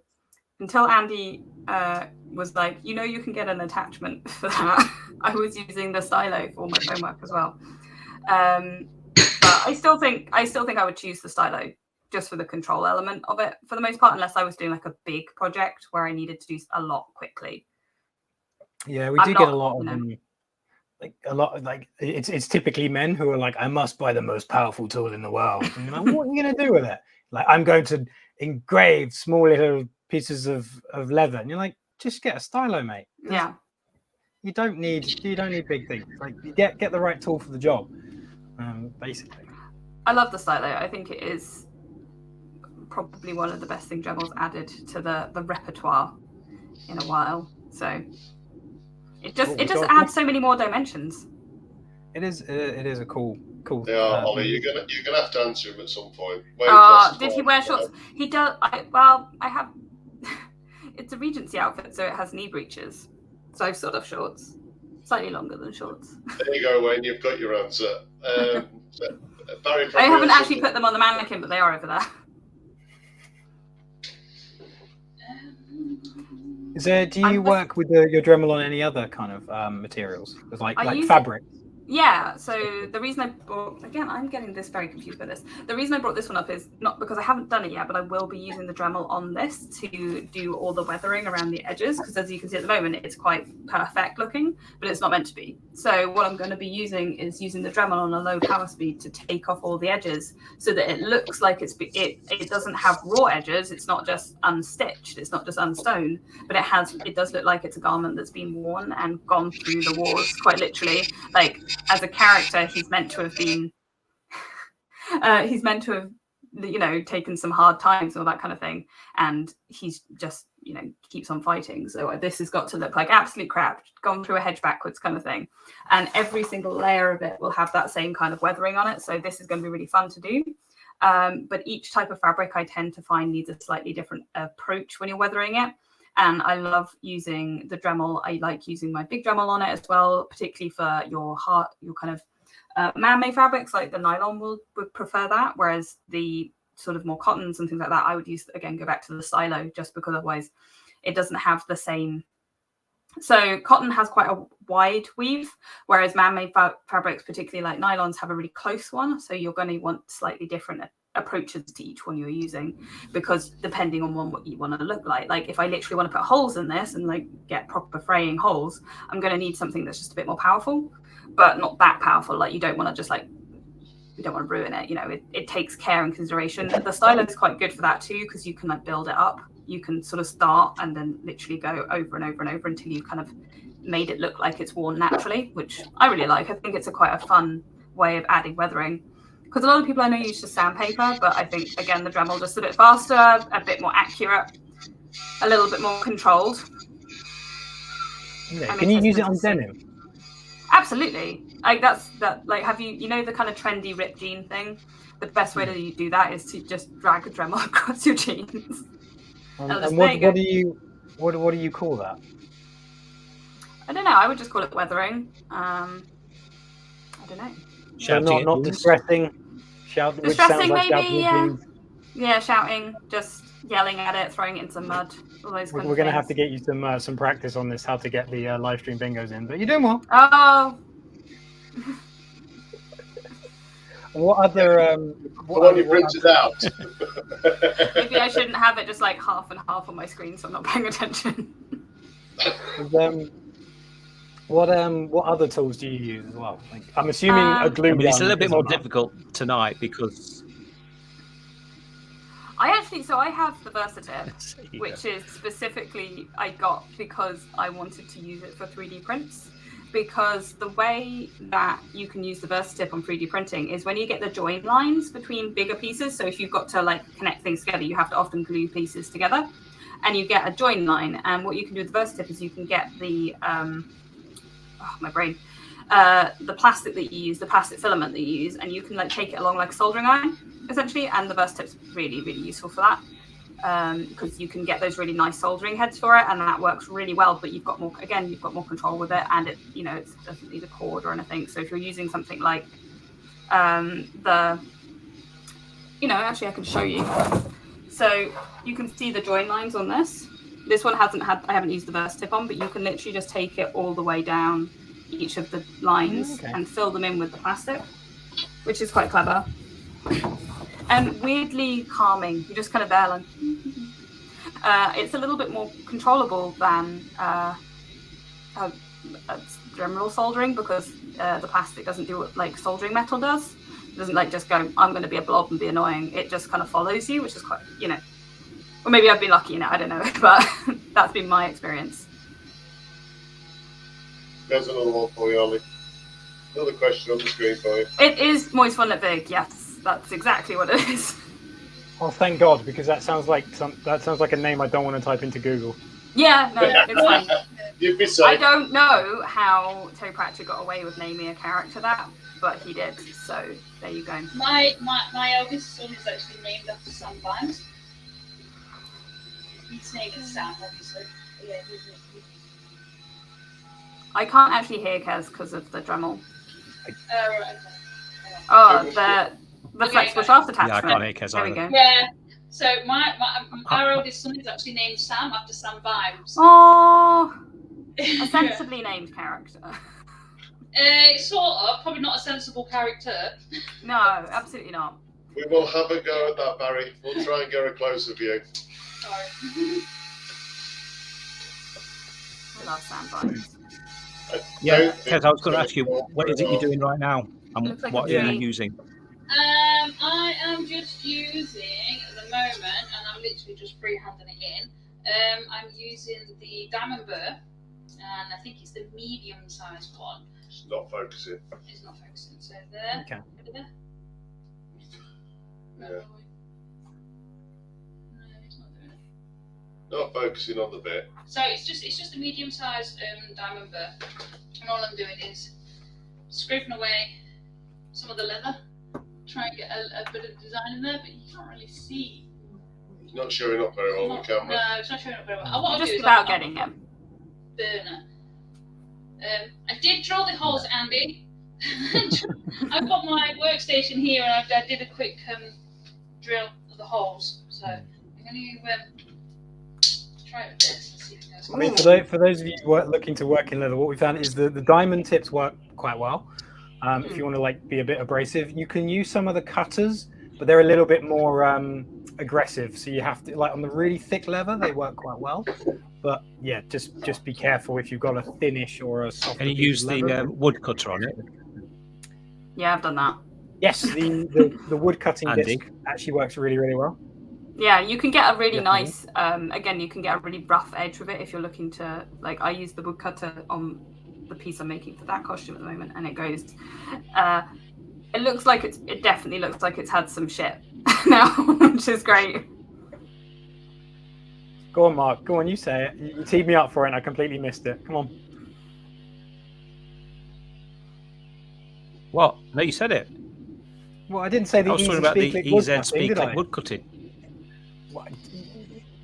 until Andy was like, you know, you can get an attachment for that, I was using the stylo for my foam work as well. But I still think I would choose the stylo just for the control element of it for the most part, unless I was doing like a big project where I needed to do a lot quickly. Yeah, we do get a lot of it's typically men who are like, I must buy the most powerful tool in the world. And you're like, what are you going to do with it? Like, I'm going to engrave small little pieces of leather. And you're like, just get a stylo, mate. Yeah. You don't need big things. Like, you get the right tool for the job, basically. I love the stylo. I think it is probably one of the best things Dremel's added to the repertoire in a while. So it just adds so many more dimensions. It is a cool. Yeah, Ollie, you're gonna have to answer him at some point. Did he wear shorts? He does. I have. It's a Regency outfit, so it has knee breeches. So I've sort of shorts, slightly longer than shorts. There you go, Wayne. You've got your answer. Barry, I haven't actually put them on the mannequin, but they are over there. Do you work with your Dremel on any other kind of materials, like fabric? Yeah, so the reason I brought, again, I'm getting this very confused by this. The reason I brought this one up is not because I haven't done it yet, but I will be using the Dremel on this to do all the weathering around the edges, because as you can see at the moment, it's quite perfect looking, but it's not meant to be. So what I'm going to be using is using the Dremel on a low power speed to take off all the edges so that it looks like it doesn't have raw edges. It's not just unstitched. It's not just unsewn, but it does look like it's a garment that's been worn and gone through the wars, quite literally. Like, as a character, he's meant to have been, taken some hard times and all that kind of thing. And he's just, keeps on fighting. So this has got to look like absolute crap, gone through a hedge backwards kind of thing. And every single layer of it will have that same kind of weathering on it. So this is going to be really fun to do. But each type of fabric I tend to find needs a slightly different approach when you're weathering it. And I love using the Dremel. I like using my big Dremel on it as well, particularly for your kind of man-made fabrics, like the nylon would prefer that. Whereas the sort of more cottons and things like that, I would use, again, go back to the stylo, just because otherwise it doesn't have the same. So cotton has quite a wide weave, whereas man-made fabrics, particularly like nylons, have a really close one. So you're going to want slightly different approaches to each one you're using, because depending on what you want to look like if I literally want to put holes in this and like get proper fraying holes, I'm going to need something that's just a bit more powerful, but not that powerful. Like you don't want to just like, you don't want to ruin it. You know, it takes care and consideration. The stylo is quite good for that too, because you can like build it up. You can sort of start and then literally go over and over and over until you've kind of made it look like it's worn naturally, which I really like. I think it's quite a fun way of adding weathering, because a lot of people I know use just sandpaper, but I think, again, the Dremel just a bit faster, a bit more accurate, a little bit more controlled. Yeah. Can you use it on denim? Absolutely. Like like, have you know the kind of trendy ripped jean thing? The best way to do that is to just drag a Dremel across your jeans. And what do you call that? I don't know. I would just call it weathering. I don't know. So not distressing. Shouting, which sounds like maybe. Yeah, shouting, just yelling at it, throwing it into mud. All those We're going to have to get you some practice on this, how to get the live stream bingos in. But you're doing well. Oh. What other? What one you printed out? Maybe I shouldn't have it just like half and half on my screen, so I'm not paying attention. What other tools do you use as well? Like, I'm assuming a glue gun. It's a little bit more difficult tonight because I have the Versatip, which is specifically I got because I wanted to use it for 3D prints. Because the way that you can use the Versatip on 3D printing is when you get the join lines between bigger pieces. So if you've got to like connect things together, you have to often glue pieces together, and you get a join line. And what you can do with the Versatip is you can get the the plastic that you use, the plastic filament that you use, and you can like take it along like a soldering iron, essentially. And the Versatip's really, really useful for that, because you can get those really nice soldering heads for it, and that works really well. But you've got more control with it, and it doesn't need a cord or anything. So if you're using something like actually I can show you. So you can see the join lines on this. This one I haven't used the Versatip on, but you can literally just take it all the way down each of the lines and fill them in with the plastic, which is quite clever and weirdly calming. You just kind of there, like it's a little bit more controllable than Dremel soldering, because the plastic doesn't do what like soldering metal does. It doesn't like just go, I'm going to be a blob and be annoying. It just kind of follows you, which is quite, or maybe I've been lucky, I don't know, but that's been my experience. There's another one for you, Ollie. Another question on the screen for you. It is Moist Fun Lit Vig, yes, that's exactly what it is. Oh, thank God, because that sounds like a name I don't want to type into Google. Yeah, no, it's fine. You'd be safe. I don't know how Toe Pratchett got away with naming a character that, but he did. So there you go. My eldest son is actually named after Sam Vimes. His name is Sam, obviously. Yeah, I can't actually hear Kez because of the Dremel. Right. Oh, the flexible shaft attachment. Yeah, I can't hear Kez There we either. go. Yeah. So our oldest son is actually named Sam after Sam Vimes. Oh, a sensibly named character. Sort of, probably not a sensible character. No, absolutely not. We will have a go at that, Barry. We'll try and get a closer view. Sorry. I love Sam Vimes. Yeah, Kez, I was going to ask you, what is it you're doing right now, and Like what are you using? I am just using at the moment, and I'm literally just freehanding it in. I'm using the Diamond Burr, and I think it's the medium-sized one. It's not focusing. It's not focusing. So there. Okay. Over there. Yeah. No, it's not doing it. Not focusing on the bit. So it's just a medium-sized Diamond Burr, and all I'm doing is scraping away some of the leather, try and get a bit of design in there, but you can't really see It's not showing up very well on the camera. No, it's not showing up very well. What I'll Just do is about I'll getting it. burner. I did drill the holes, Andy. I've got my workstation here, and I did a quick drill of the holes. So I'm going to try it with this. And see if it goes. I mean, for those of you who are looking to work in leather, what we found is the diamond tips work quite well. If you want to like be a bit abrasive, you can use some of the cutters, but they're a little bit more aggressive. So you have to, like on the really thick leather, they work quite well. But yeah, just be careful if you've got a thinnish or a soft. Can you use the wood cutter on it? Yeah, I've done that. Yes, the wood cutting Andy. disc actually works really, really well. Yeah, you can get a really nice, again, you can get a really rough edge with it if you're looking to, like, I use the wood cutter on the piece I'm making for that costume at the moment, and it goes, it definitely looks like it's had some shit now, which is great. Go on, Mark. Go on, you say it. You teed me up for it and I completely missed it. Come on. What? No, you said it. Well, I didn't say the I was talking about the EZ speed wood cutting. Well,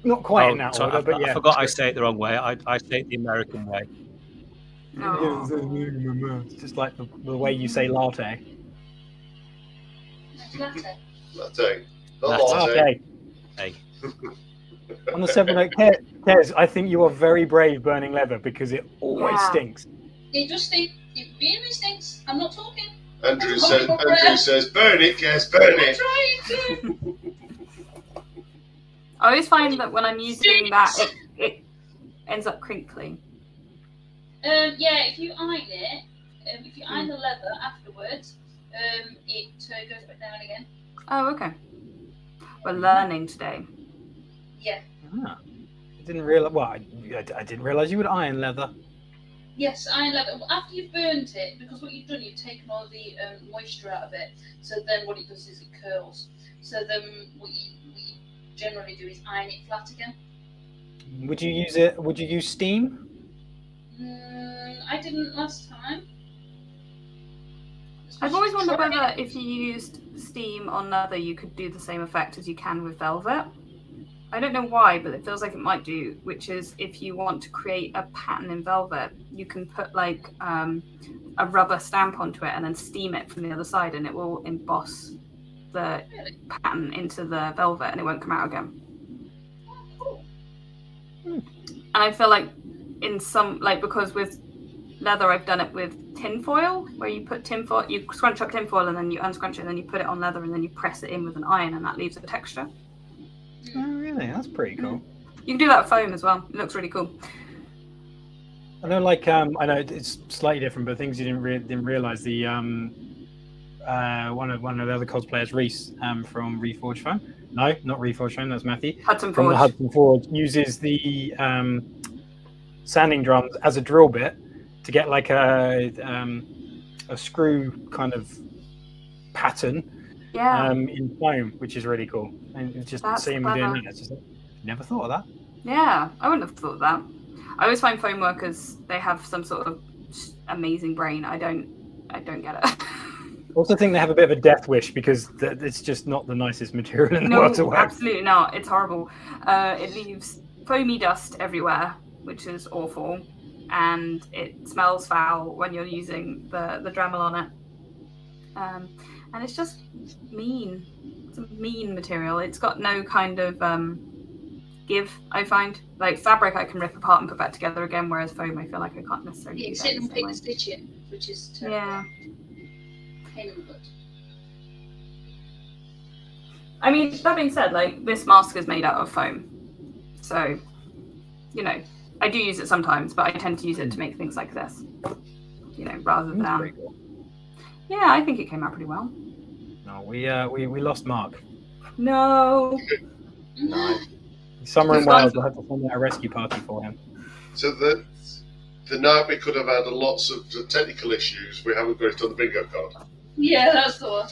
not quite in that order, but yeah. I forgot I say it the wrong way. I say it the American way. Oh. It's just like the way you say latte. Latte. Latte. Not Latte. latte. Hey. On the 7-8, Kez, I think you are very brave burning leather because it always stinks. It just stinks. It really stinks. I'm not talking. Andrew says, burn it, Kez, burn it. I'm trying to. I always find that when I'm using that, it ends up crinkling. Yeah, if you iron it, if you iron the leather afterwards, it goes back down again. Oh, okay. We're learning today. Yeah. I didn't realize. Well, I didn't realize you would iron leather. Yes, iron leather. Well, after you've burnt it, because what you've done, you've taken all the moisture out of it. So then what it does is it curls. So then what you generally do is iron it flat again. Would you use it? Would you use steam? I didn't last time. I've always wondered whether if you used steam on leather, you could do the same effect as you can with velvet. I don't know why, but it feels like it might do, which is if you want to create a pattern in velvet, you can put like a rubber stamp onto it and then steam it from the other side, and it will emboss the pattern into the velvet and it won't come out again. Cool. And I feel like in some, like, because with leather I've done it with tin foil, where you put tin foil, you scrunch up tin foil and then you unscrunch it and then you put it on leather and then you press it in with an iron and that leaves a texture. Oh, really? That's pretty cool. You can do that with foam as well. It looks really cool. I know, like, I know it's slightly different, but things you didn't realize. The one of the other cosplayers, Reese, from Reforged Foam. No, not Reforged Foam. That's Matthew. Hudson from Forge. the Hudson Forge uses the sanding drums as a drill bit to get like a screw kind of pattern. Yeah. In foam, which is really cool. And it's just seeing him doing that. It's just like, never thought of that. Yeah, I wouldn't have thought of that. I always find foam workers, they have some sort of amazing brain. I don't get it. Also think they have a bit of a death wish because it's just not the nicest material in the world to work. Absolutely not. It's horrible. It leaves foamy dust everywhere, which is awful. And it smells foul when you're using the Dremel on it. And it's just mean. It's a mean material. It's got no kind of give, I find. Like fabric I can rip apart and put back together again, whereas foam I feel like I can't necessarily do that. You sit and pick stitch it, which is terrible. Yeah. Pain in the butt. I mean, that being said, like, this mask is made out of foam. So, you know, I do use it sometimes, but I tend to use it to make things like this. You know, rather than... Cool. Yeah, I think it came out pretty well. No, we lost Mark. No. No. Somewhere in Wales, we'll have to send out a rescue party for him. So the night we could have had lots of technical issues, we haven't got it on the bingo card. Yeah, that's the one.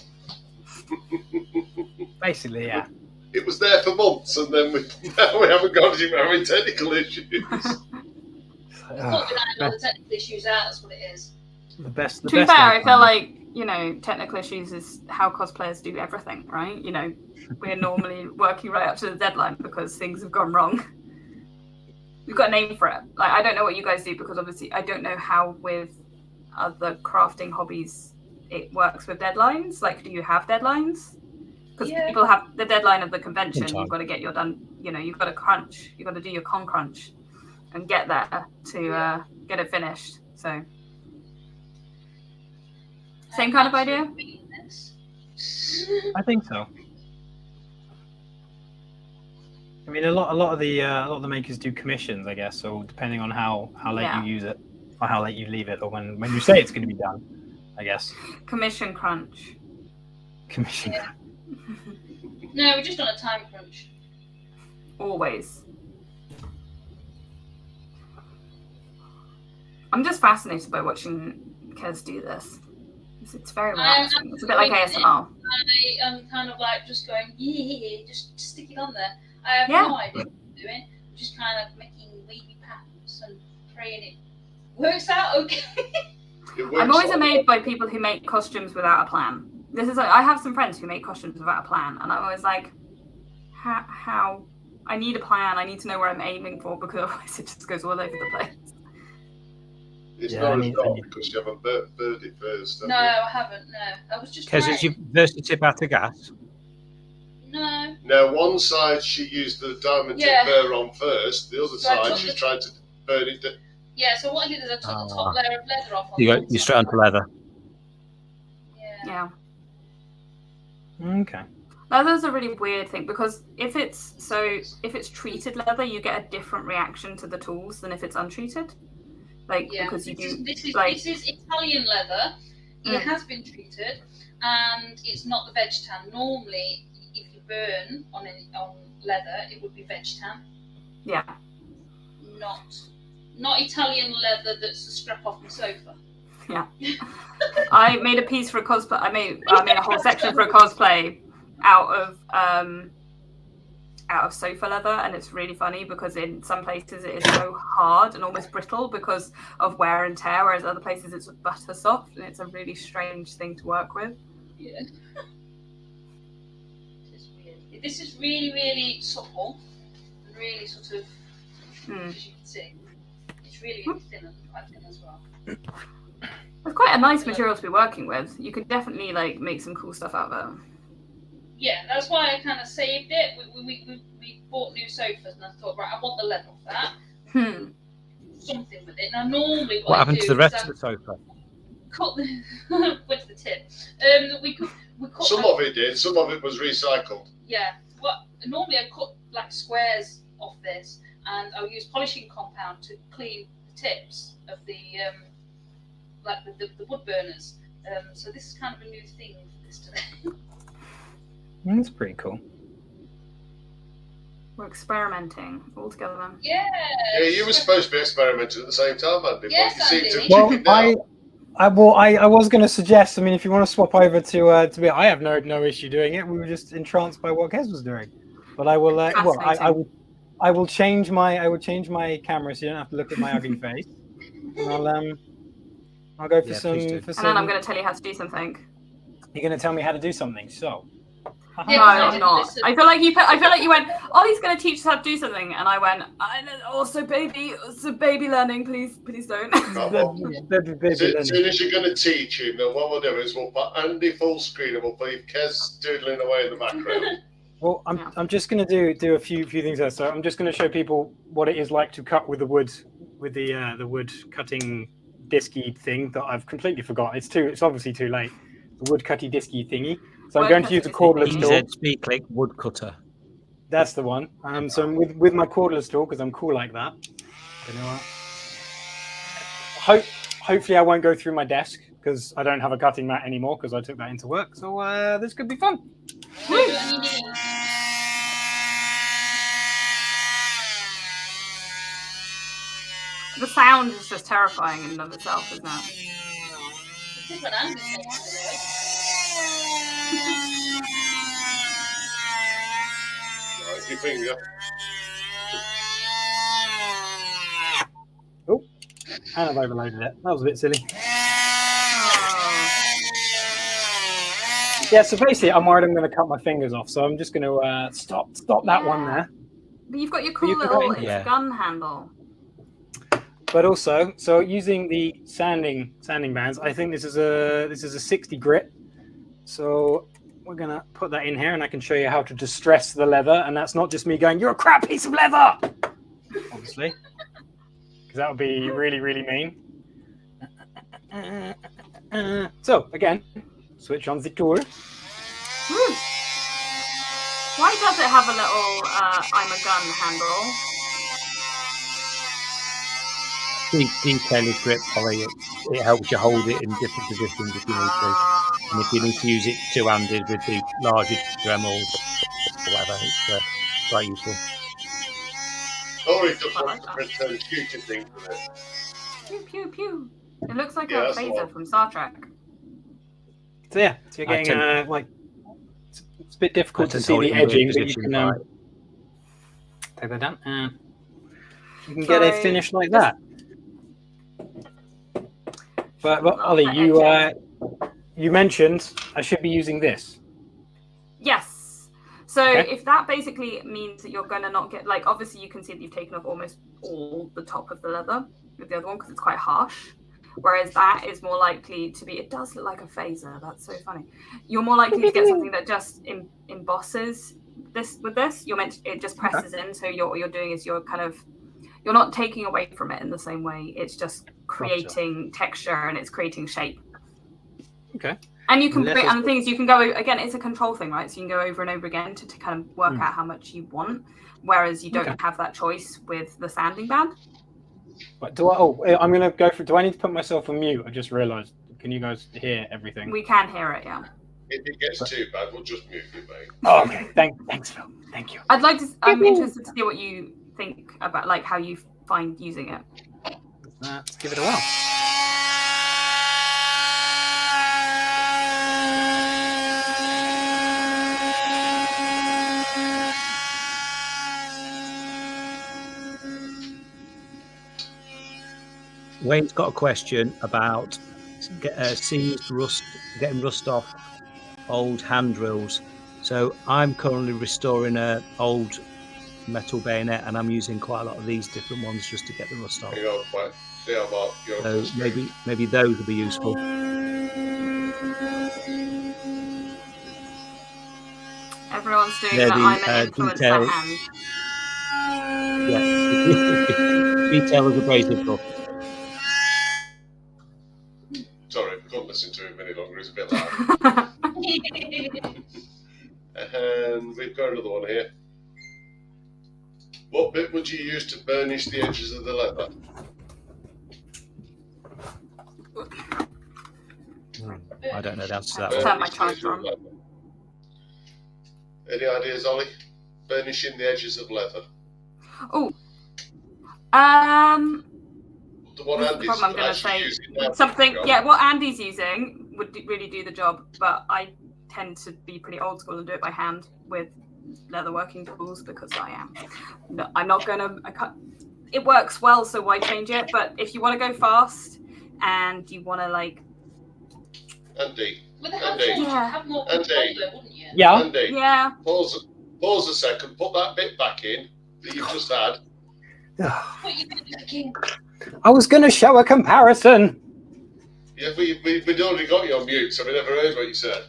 Basically, yeah. It was there for months, and then now we haven't got it. We're having technical issues. It's not denying all the technical issues out, that's what it is. The best. To be fair, I feel like, you know, technical issues is how cosplayers do everything, right? You know, we're normally working right up to the deadline because things have gone wrong. We've got a name for it. Like, I don't know what you guys do because obviously I don't know how with other crafting hobbies it works with deadlines. Like, do you have deadlines? Because people have the deadline of the convention. You've got to get your done. You know, you've got to crunch. You've got to do your con crunch and get there to get it finished. So, same kind of idea. I think so. I mean, a lot of the makers do commissions, I guess. So depending on how late you use it, or how late you leave it, or when you say it's going to be done, I guess. Commission crunch. Commission. Yeah. No, we're just on a time crunch. Always. I'm just fascinated by watching Kez do this. It's very relaxing. It's a bit like ASMR. I am kind of like just going, yeah, just stick it on there. I have no idea what I'm doing. I'm just kind of making wavy patterns and praying it works out okay. I'm always amazed by people who make costumes without a plan. This is like, I have some friends who make costumes without a plan, and I'm always like, how? I need a plan. I need to know where I'm aiming for because otherwise it just goes all over the place. It's not as dark because you haven't bird it first. No, I haven't. No, I was just. Kez, did you burst the tip out of gas? No. Now, one side she used the diamond tip burr on first. The other side she tried to burn it. Yeah. So what I did is I took the top layer of leather off. You straight onto leather. Yeah. Okay. Leather's a really weird thing because if it's treated leather, you get a different reaction to the tools than if it's untreated. Like because this is Italian leather. It has been treated, and it's not the veg tan. Normally, if you burn on leather, it would be veg tan. Yeah. Not Italian leather that's a scrap off my sofa. Yeah. I made a piece for a cosplay. I made a whole section for a cosplay out of sofa leather, and it's really funny because in some places it is so hard and almost brittle because of wear and tear, whereas other places it's butter soft, and it's a really strange thing to work with. Yeah. It's weird. This is really, really supple and really sort of, as you can see, it's really, really thin and quite thin as well. It's quite a nice material to be working with. You could definitely like make some cool stuff out of it. Yeah, that's why I kind of saved it. We bought new sofas, and I thought, right, I want the leather off that. Something with it. Now, normally, what happened to the rest of the sofa? Cut the went to the tip. We cut some of it did. Some of it was recycled. Yeah. Normally I cut like squares off this, and I'll use polishing compound to clean the tips of the like the wood burners. So this is kind of a new thing for this today. That's pretty cool. We're experimenting all together then. Yeah. Yeah, you were supposed to be experimenting at the same time, Andy. Yes, I was going to suggest. I mean, if you want to swap over to me, I have no issue doing it. We were just entranced by what Kez was doing. But I will. I will change my camera so you don't have to look at my ugly face. And I'll go for some. And then I'm going to tell you how to do something. You're going to tell me how to do something. So. No, I'm not. I feel like you went, Ollie's going to teach us how to do something, and I went, also baby learning, please don't. As soon as you're going to teach him, then what we'll do is we'll put Andy full screen and we'll leave Kez doodling away in the background. Well, I'm just going to do a few things there. So I'm just going to show people what it is like to cut with the wood, with the wood cutting disky thing that I've completely forgotten. It's obviously too late. The wood cutty disky thingy. So I'm going to use a cordless tool. Speak-click woodcutter. That's the one. So with my cordless tool, because I'm cool like that. You know what? Hopefully I won't go through my desk because I don't have a cutting mat anymore because I took that into work. So this could be fun. The sound is just terrifying in and of itself, isn't it? This is what I'm doing. Your finger. Oh, and I've overloaded it. That was a bit silly. Yeah, so basically, I'm worried I'm going to cut my fingers off, so I'm just going to stop that one there. But you've got your cool little gun handle. But also, so using the sanding bands, I think this is a 60 grit. So we're going to put that in here, and I can show you how to distress the leather. And that's not just me going, "You're a crap piece of leather," obviously, because that would be really, really mean. So again, switch on the tool. Why does it have a little "I'm a gun" handle? Detail is grip, Ollie. It helps you hold it in different positions if you need to. And if you need to use it two-handed with the larger Dremels or whatever, it's quite useful. Or it just wants to return shooting things with it. Pew, pew, pew. It looks like a phaser from Star Trek. So yeah, so you're getting like it's a bit difficult to see the edging, but you can take that down and you can get a finish like that. But Ollie, you mentioned I should be using this. Yes. So if that basically means that you're going to not get, like, obviously you can see that you've taken off almost all the top of the leather with the other one because it's quite harsh. Whereas that is more likely to be, it does look like a phaser. That's so funny. You're more likely to get something that just embosses this with this. It just presses in. So what you're doing is you're not taking away from it in the same way. It's just creating texture and it's creating shape. Okay. And you can and the thing is you can go again, it's a control thing, right? So you can go over and over again to kind of work out how much you want. Whereas you don't have that choice with the sanding band. But I'm going to go for. Do I need to put myself on mute? I just realised. Can you guys hear everything? We can hear it, yeah. If it gets too bad, we'll just mute you, mate. Oh, okay. Thanks, Phil. Thank you. I'm interested to see what you think about, like, how you find using it. Let's give it a whirl. Wayne's got a question about getting rust off old hand drills. So I'm currently restoring an old metal bayonet, and I'm using quite a lot of these different ones just to get the rust off. So maybe those would be useful. Everyone's doing that. I'm an influencer hand. Yeah, detail is abrasive book. Sorry, I couldn't listen to him any longer. It's a bit loud. And we've got another one here. What bit would you use to burnish the edges of the leather? I don't know the answer to that one. Turn my charger on. Any ideas, Ollie? Burnishing the edges of leather. Oh. The one Andy's I'm going to say now, something. Yeah, what Andy's using would really do the job, but I tend to be pretty old school and do it by hand with leather working tools because I am. No, I'm not going to. It works well, so why change it? But if you want to go fast and you want to Andy. With a hand tool, you'd have more control there, wouldn't you? Yeah. Andy. Yeah. Pause a second. Put that bit back in that you've just had. What you thinking? I was going to show a comparison. Yeah, we'd already got you on mute, so we never heard what you said.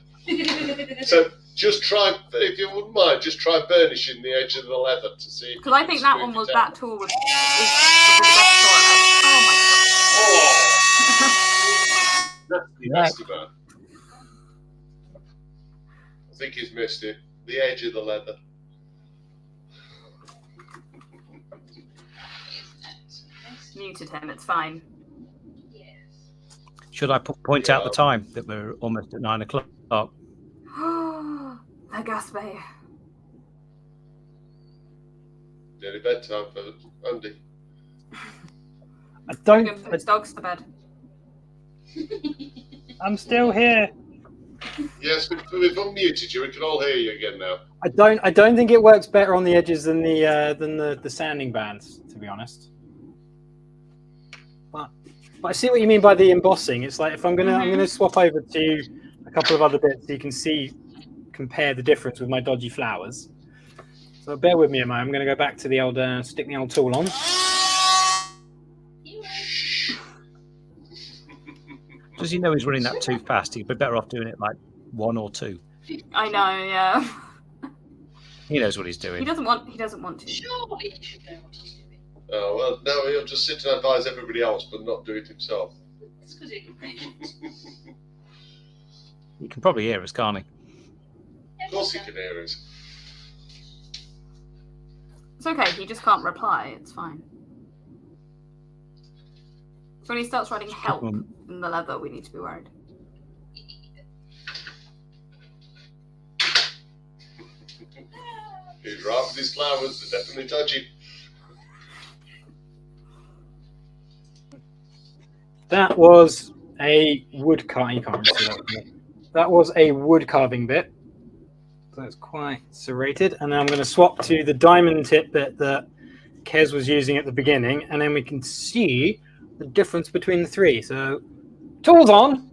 So just try, if you wouldn't mind, just try burnishing the edge of the leather to see. Because I think that one was that tool was the best tool. Oh my god! Nasty man. I think he's missed it. The edge of the leather. Muted him. It's fine. Should I point out the time that we're almost at 9 o'clock? The gas bay. Nearly bedtime for Andy. I don't. Put his dogs to bed. I'm still here. Yes, we've unmuted you. We can all hear you again now. I don't think it works better on the edges than the sanding bands, to be honest. But I see what you mean by the embossing. It's like if I'm gonna swap over to a couple of other bits so you can compare the difference with my dodgy flowers. So bear with me a moment. I'm going to go back to the old, stick the old tool on. Does he know he's running that too fast? He'd be better off doing it like 1 or 2. I know, yeah. He knows what he's doing. He doesn't want to. Surely he should know what he's doing. Oh, well, no, he'll just sit and advise everybody else, but not do it himself. It's because he's patient. You can probably hear us, can't he? Of course he can hear us. It's okay, he just can't reply, it's fine. So when he starts writing help in the leather, we need to be worried. He's rather these flowers, they're definitely dodgy. That was a wood carving. You can't really see that. That was a wood carving bit. So it's quite serrated. And then I'm going to swap to the diamond tip bit that Kez was using at the beginning. And then we can see the difference between the three. So, tools on.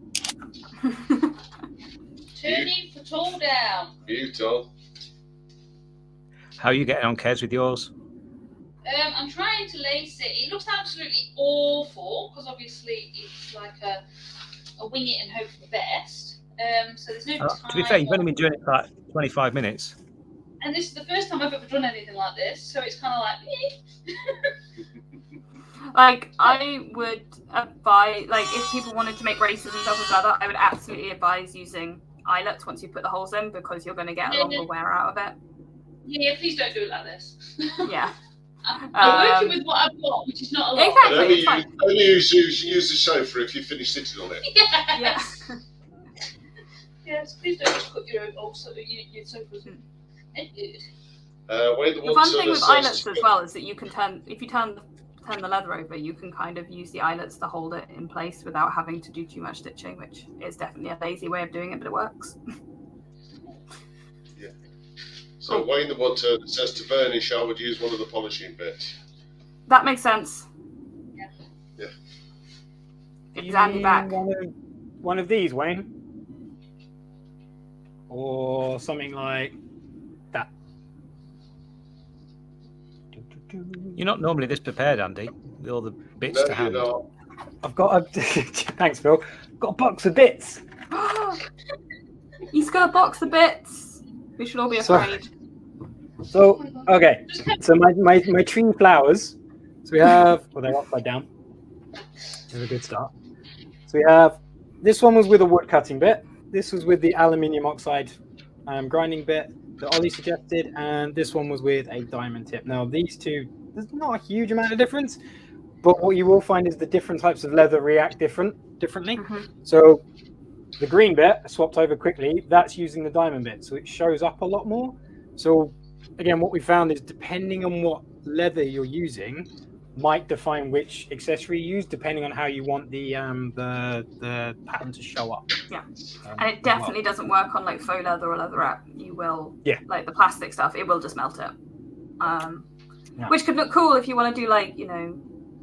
Turning for tool down. You, Tom. How are you getting on, Kez, with yours? I'm trying to lace it. It looks absolutely awful because obviously it's like a wing it and hope for the best. So there's no time. To be fair, you've only been doing it for like 25 minutes. And this is the first time I've ever done anything like this, so it's kind of like, Like, I would advise, like, if people wanted to make races and stuff like that, I would absolutely advise using eyelets once you put the holes in because you're going to get a longer wear out of it. Yeah, please don't do it like this. Yeah. I'm working with what I've got, which is not a lot. Exactly. Only use the sofa if you finish sitting on it. Yes. Yeah. Yes, please don't just cut your sofas. The fun thing with eyelets as well is that you can if you turn the leather over, you can kind of use the eyelets to hold it in place without having to do too much stitching, which is definitely a lazy way of doing it, but it works. Yeah. So Wayne the Woodturner says to burnish, I would use one of the polishing bits. That makes sense. Yeah. It's Andy back. One of these, Wayne? Or something like that. You're not normally this prepared, Andy, with all the bits No, to hand. you're not. I've got a thanks, Phil. Got a box of bits. He's got a box of bits. We should all be afraid. So okay. So my tree flowers. So we have they're upside down. There's a good start. So we have this one was with a wood cutting bit. This was with the aluminium oxide grinding bit that Ollie suggested, and this one was with a diamond tip. Now these two, there's not a huge amount of difference, but what you will find is the different types of leather react differently. Mm-hmm. So the green bit swapped over quickly. That's using the diamond bit, so it shows up a lot more. So again, what we found is depending on what leather you're using, might define which accessory you use, depending on how you want the pattern to show up. Yeah, and it definitely doesn't work on like faux leather or leatherette. You will, like the plastic stuff, it will just melt it. Which could look cool if you want to do like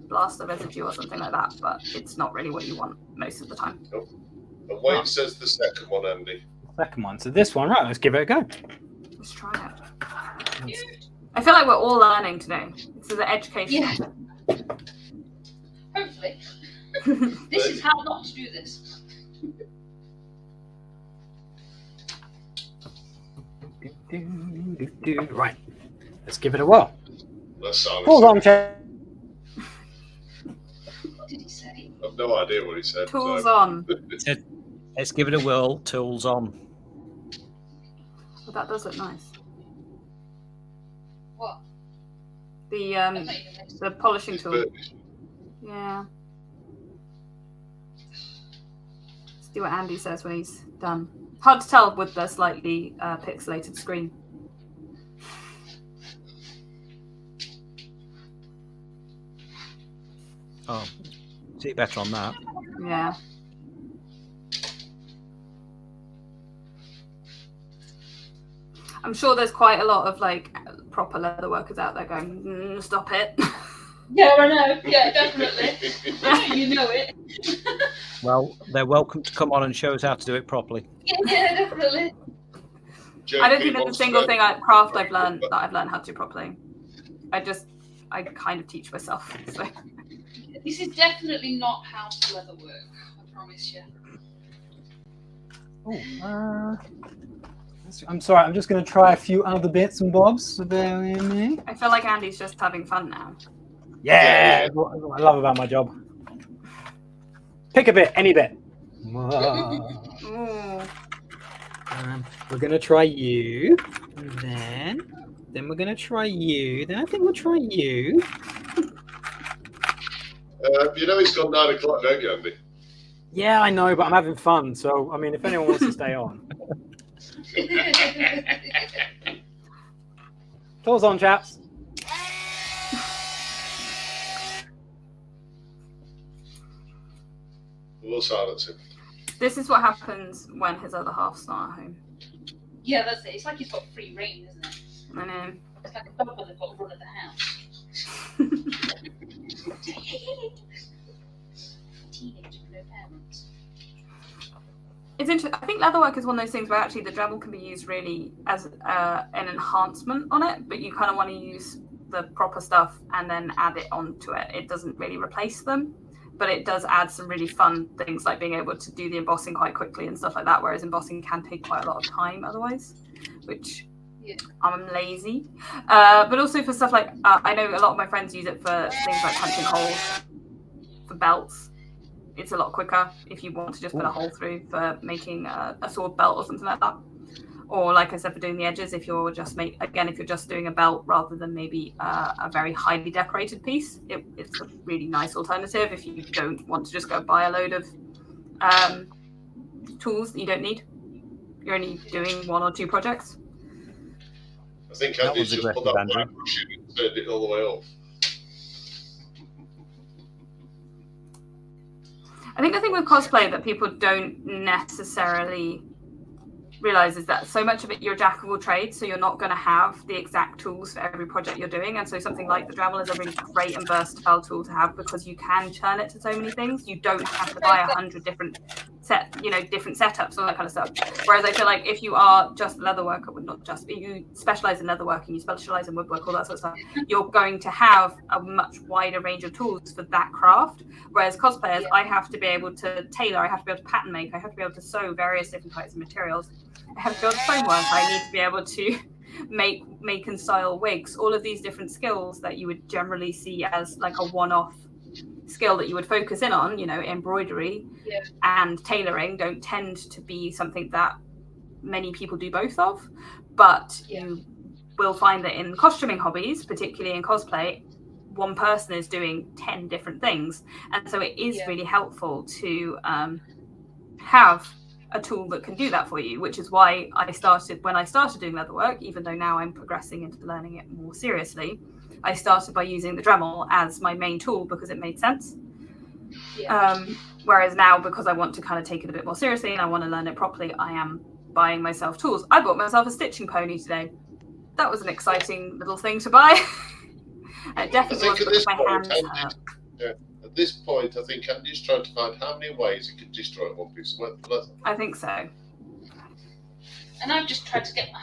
blaster residue or something like that, but it's not really what you want most of the time. Nope. And Wayne says the second one, Andy. Second one. So this one, right? Let's give it a go. Let's try it. I feel like we're all learning today. This is an education. Yeah. Hopefully. This is how not to do this. Right. Let's give it a whirl. Hold on, check. What did he say? I've no idea what he said. Tools on. Let's give it a whirl. Tools on. Well, that does look nice. What? The polishing tool. Yeah. Let's do what Andy says when he's done. Hard to tell with the slightly pixelated screen. Oh, see it better on that. Yeah. I'm sure there's quite a lot of like proper leather workers out there going, stop it. Yeah, I know. Yeah, definitely. You know it. Well, they're welcome to come on and show us how to do it properly. Yeah, definitely. I don't think there's a single thing craft I've learned how to do properly. I kind of teach myself. So. This is definitely not house leather work, I promise you. Oh, I'm sorry, I'm just going to try a few other bits and bobs. So bear with me. I feel like Andy's just having fun now. Yeah, that's what I love about my job. Pick a bit, any bit. We're going to try you. Then we're going to try you. Then I think we'll try you. You know it's gone 9 o'clock, don't you, Andy? Yeah, I know, but I'm having fun. So, I mean, if anyone wants to stay on. Tools on, chaps. We'll silence him. This is what happens when his other half's not at home. Yeah, that's it. It's like he's got free reign, isn't it? I know. It's like a dog when they've got run of the house. Teenager with no parents. It's interesting. I think leatherwork is one of those things where actually the Dremel can be used really as an enhancement on it, but you kind of want to use the proper stuff and then add it onto it. It doesn't really replace them, but it does add some really fun things like being able to do the embossing quite quickly and stuff like that, whereas embossing can take quite a lot of time otherwise, which I'm lazy. But also for stuff like, I know a lot of my friends use it for things like punching holes for belts. It's a lot quicker if you want to just put a hole through for making a sword belt or something like that. Or like I said, for doing the edges, if you're just if you're just doing a belt rather than maybe a very highly decorated piece, it's a really nice alternative if you don't want to just go buy a load of tools that you don't need. You're only doing 1 or 2 projects. I think Andy's just put that black brush in and turned it all the way off. I think the thing with cosplay that people don't necessarily realize is that so much of it, you're a jack of all trades, so you're not going to have the exact tools for every project you're doing. And so something like the Dremel is a really great and versatile tool to have because you can turn it to so many things. You don't have to buy 100 different different setups, all that kind of stuff. Whereas I feel like if you are just a leatherworker, well, not just, but you specialize in leatherworking, you specialize in woodwork, all that sort of stuff, you're going to have a much wider range of tools for that craft. Whereas cosplayers, I have to be able to tailor, I have to be able to pattern make, I have to be able to sew various different types of materials. I have to build framework. I need to be able to make and style wigs. All of these different skills that you would generally see as like a one-off skill that you would focus in on, embroidery and tailoring don't tend to be something that many people do both of. But you will find that in costuming hobbies, particularly in cosplay, one person is doing 10 different things. And so it is really helpful to have a tool that can do that for you, which is why when I started doing leatherwork, even though now I'm progressing into learning it more seriously, I started by using the Dremel as my main tool because it made sense. Whereas now, because I want to kind of take it a bit more seriously and I want to learn it properly, I am buying myself tools. I bought myself a stitching pony today. That was an exciting little thing to buy. It definitely was because my hands hurt. At this point, I think Andy's trying to find how many ways he can destroy one piece of leather. I think so. And I've just had to get my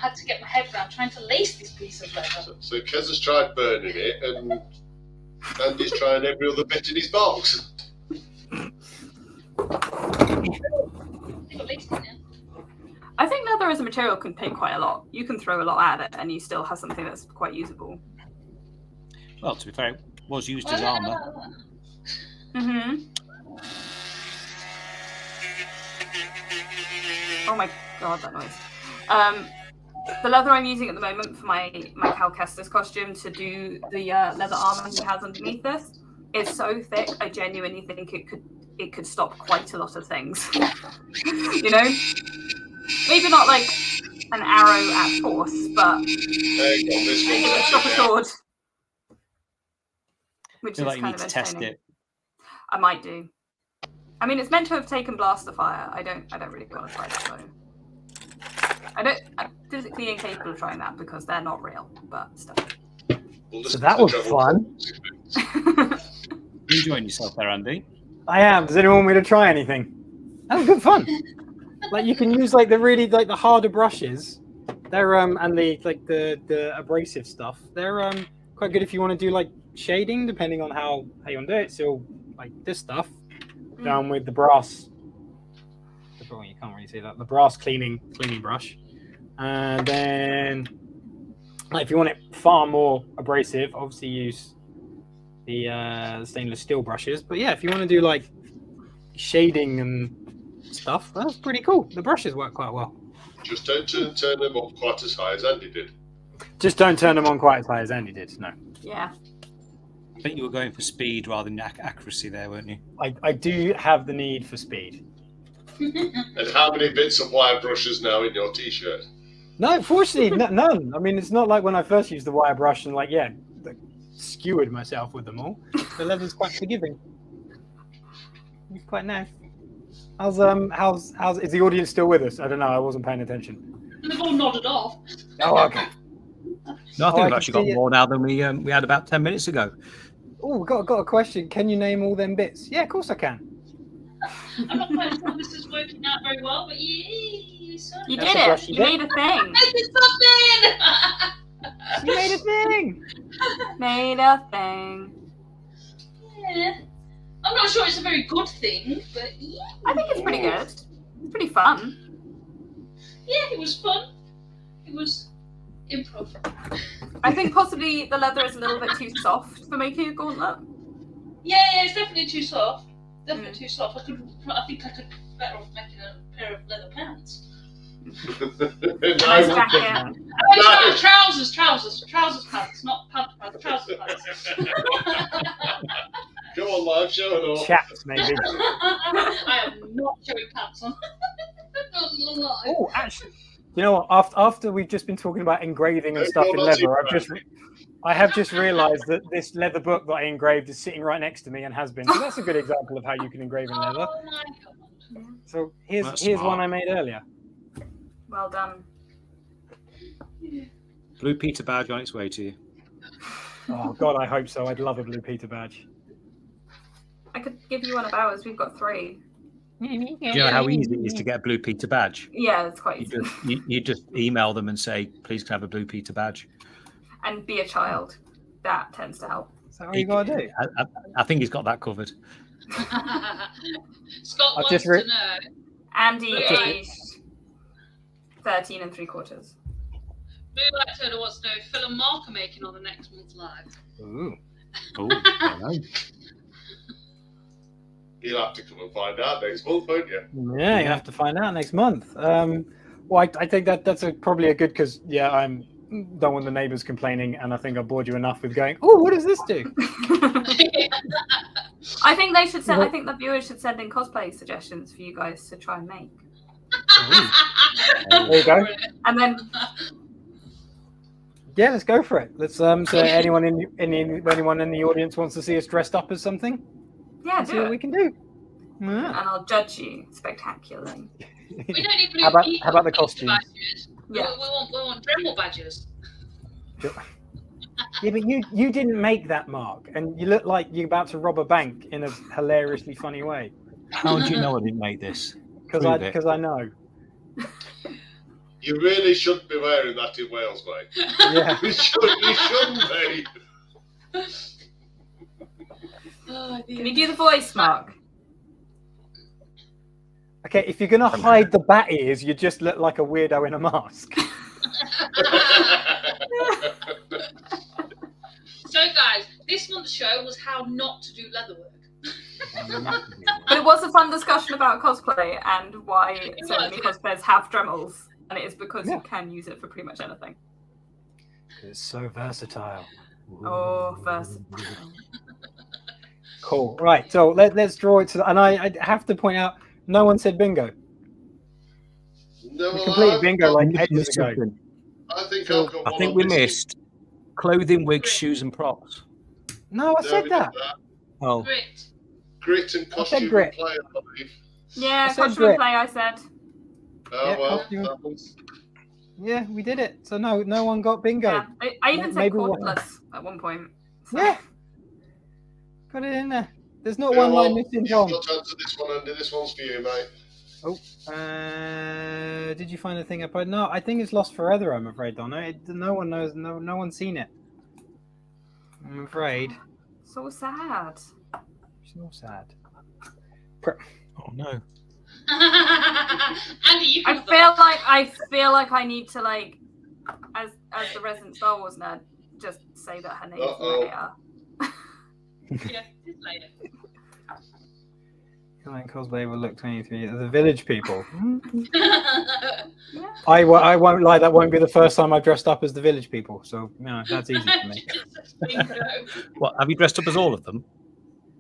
head around trying to lace this piece of leather. So Kez has tried burning it, and Andy's trying every other bit in his box. I think leather as a material can take quite a lot. You can throw a lot at it, and you still have something that's quite usable. Well, to be fair, it was used as armour. Mm-hmm. Oh my god, that noise. The leather I'm using at the moment for my Cal Kestis costume to do the leather armour he has underneath this is so thick, I genuinely think it could stop quite a lot of things. Maybe not like an arrow at force, but it would stop a sword. Which is like kind you need of to test it. I might do. I mean, it's meant to have taken blaster fire. I don't really want to try that though. I'm physically incapable of trying that because they're not real, but still. So that was fun. You enjoying yourself there, Andy? I am. Does anyone want me to try anything? That's good fun. Like you can use like the harder brushes. They're and the abrasive stuff. They're quite good if you want to do like shading, depending on how you want to do it. So like this stuff done with the brass. Well, you can't really see that. The brass cleaning brush, and then like, if you want it far more abrasive, obviously use the stainless steel brushes. But yeah, if you want to do like shading and stuff, that's pretty cool. The brushes work quite well. Just don't turn them up quite as high as Andy did. Just don't turn them on quite as high as Andy did. No. Yeah. I think you were going for speed rather than accuracy there, weren't you? I do have the need for speed. And how many bits of wire brushes now in your t-shirt? No, fortunately, none. I mean, it's not like when I first used the wire brush and skewered myself with them all. The leather's quite forgiving. It's quite nice. How's is the audience still with us? I don't know. I wasn't paying attention. They've all nodded off. Oh, okay. No, I think we've actually got more now than we had about 10 minutes ago. Oh, got a question. Can you name all them bits? Yeah, of course I can. I'm not quite sure this is working out very well, but you did it. You made a thing. I did something. You made a thing. Made a thing. Yeah. I'm not sure it's a very good thing, but yeah. I think it's pretty good. It's pretty fun. Yeah, it was fun. It was improv. I think possibly the leather is a little bit too soft for making a gauntlet. Yeah, it's definitely too soft. Definitely too soft. I think I could better off making a pair of leather pants. Nice jacket. No, trousers pants, not pants, trousers pants. Go on, live, show it all. Chaps, maybe. I am not showing pants on. Oh, actually, you know what? After we've just been talking about engraving and stuff in leather, I have just realised that this leather book that I engraved is sitting right next to me and has been. So that's a good example of how you can engrave in leather. Oh my god. So here's one I made earlier. Well done. Blue Peter badge on its way to you. Oh God, I hope so. I'd love a Blue Peter badge. I could give you one of ours. We've got 3. Do you know how easy it is to get a Blue Peter badge? Yeah, it's quite easy. You just email them and say, please can I have a Blue Peter badge? And be a child. That tends to help. Is that what you gotta do? I think he's got that covered. Scott wants to know. Andy aged 13 3/4. Blue Light Turner wants to know Phil and Mark are making on the next month's live. Ooh. I know. You'll have to come and find out next month, won't you? Yeah, you have to find out next month. Well, I think that's probably a good because I'm don't want the neighbours complaining, and I think I bored you enough with going, oh, what does this do? I think they should send. I think the viewers should send in cosplay suggestions for you guys to try and make. There you go. And then, yeah, let's go for it. Let's so anyone in the audience wants to see us dressed up as something? Yeah, see what we can do. Yeah. And I'll judge you spectacularly. We don't need blue. How about the costumes? Badges. Yeah. We want Dremel badges. Yeah, but you didn't make that, Mark, and you look like you're about to rob a bank in a hilariously funny way. How do you know I didn't make this? Because I know. You really shouldn't be wearing that in Wales, mate. Yeah. You shouldn't be. Oh, Can you do the voice, Mark? Okay, if you're gonna hide the bat ears, you just look like a weirdo in a mask. So, guys, this month's show was how not to do leatherwork. But it was a fun discussion about cosplay and why so many cosplayers have Dremels, and it is because you can use it for pretty much anything. It's so versatile. Oh, versatile. Cool. Right. So let's draw it to. And I have to point out, no one said bingo. No, we completed bingo like ages ago. I think we missed clothing, wigs, shoes, and props. No, I said that. Oh. Grit and costume grit. and play, I believe. Yeah, I said costume and grit. play, I said. Oh, Yeah, well. costume. That was... Yeah, we did it. So no one got bingo. Yeah, I even said Maybe cordless at one point. So. Yeah. Got it in there. There's not one line missing, John. You've got to answer this one, Andy. This one's for you, mate. Oh, did you find the thing up? No, I think it's lost forever. I'm afraid, Donna. No one knows. No one's seen it. I'm afraid. So sad. So sad. Oh no. Andy, you can I feel like I need to as the resident Star Wars nerd, just say that her name is Leia. Yeah, it's later. Cosplay will look 23. The village people. Yeah. I won't lie. That won't be the first time I've dressed up as the village people. So that's easy for me. What, have you dressed up as all of them?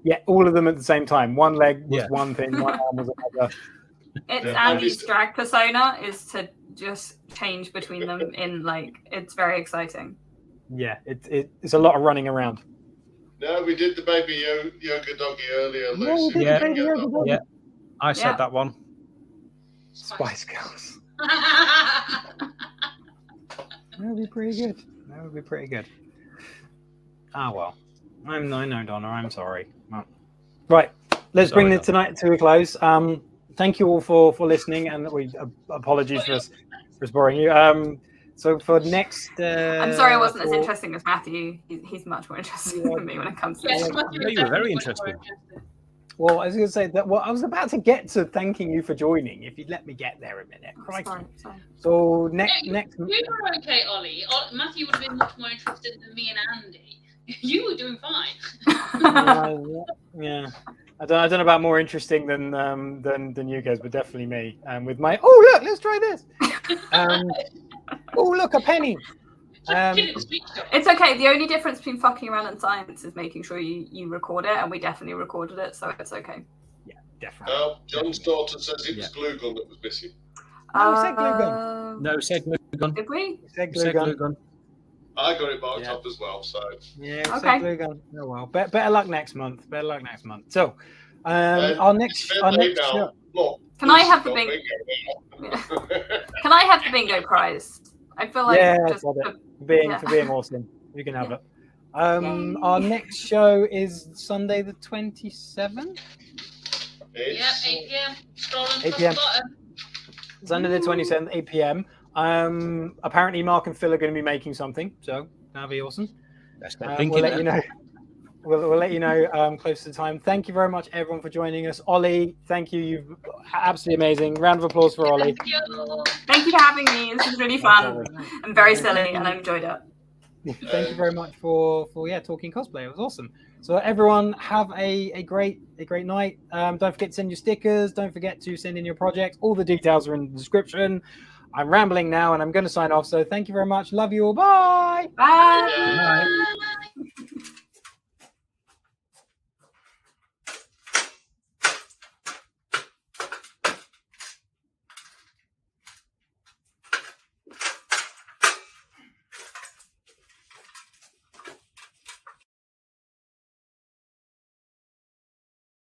Yeah, all of them at the same time. One leg was one thing, one arm was another. It's Andy's drag persona is to just change between them in it's very exciting. Yeah, it's a lot of running around. No, we did the baby yoga doggy earlier, Lucy. Yeah. I said that one. Spice Girls. That would be pretty good. Ah, well. I know, Donna. I'm sorry. Well, right. Let's bring it tonight to a close. Thank you all for listening, and apologies for boring you. So for next, I'm sorry, I wasn't as interesting as Matthew. He's much more interesting than me when it comes to Yes, this. You were very interesting. Well, I was going to say that. Well, I was about to get to thanking you for joining. If you'd let me get there a minute. Sorry. So next. You were okay, Ollie. Matthew would have been much more interested than me and Andy. You were doing fine. Yeah. I don't know about more interesting than you guys, but definitely me. With my look, let's try this. Look, a penny. It's okay. The only difference between fucking around and science is making sure you record it, and we definitely recorded it, so it's okay. Yeah, definitely. John's daughter says it was glue gun that was missing. No, said glue gun. No, said glue gun. Did we? Said glue gun. I got it marked up as well, so. Yeah, said glue gun. Oh well. Better luck next month. So, our next show. Look, Can I have the bingo? Can I have the bingo prize? I feel like for being awesome. You can have it. Our next show is Sunday the 27th. Yeah, 8 p.m. Scrolling 8 p.m. from the bottom. Sunday the 27th, 8 p.m. Apparently, Mark and Phil are going to be making something, so that'll be awesome. We'll let you know. We'll let you know close to the time. Thank you very much, everyone, for joining us. Ollie, thank you. You've absolutely amazing. Round of applause for Ollie. Thank you for having me. This was really fun and very silly, and I enjoyed it. Thank you very much for talking cosplay. It was awesome. So everyone, have a great night. Don't forget to send your stickers. Don't forget to send in your projects. All the details are in the description. I'm rambling now, and I'm going to sign off. So thank you very much. Love you all. Bye. Bye.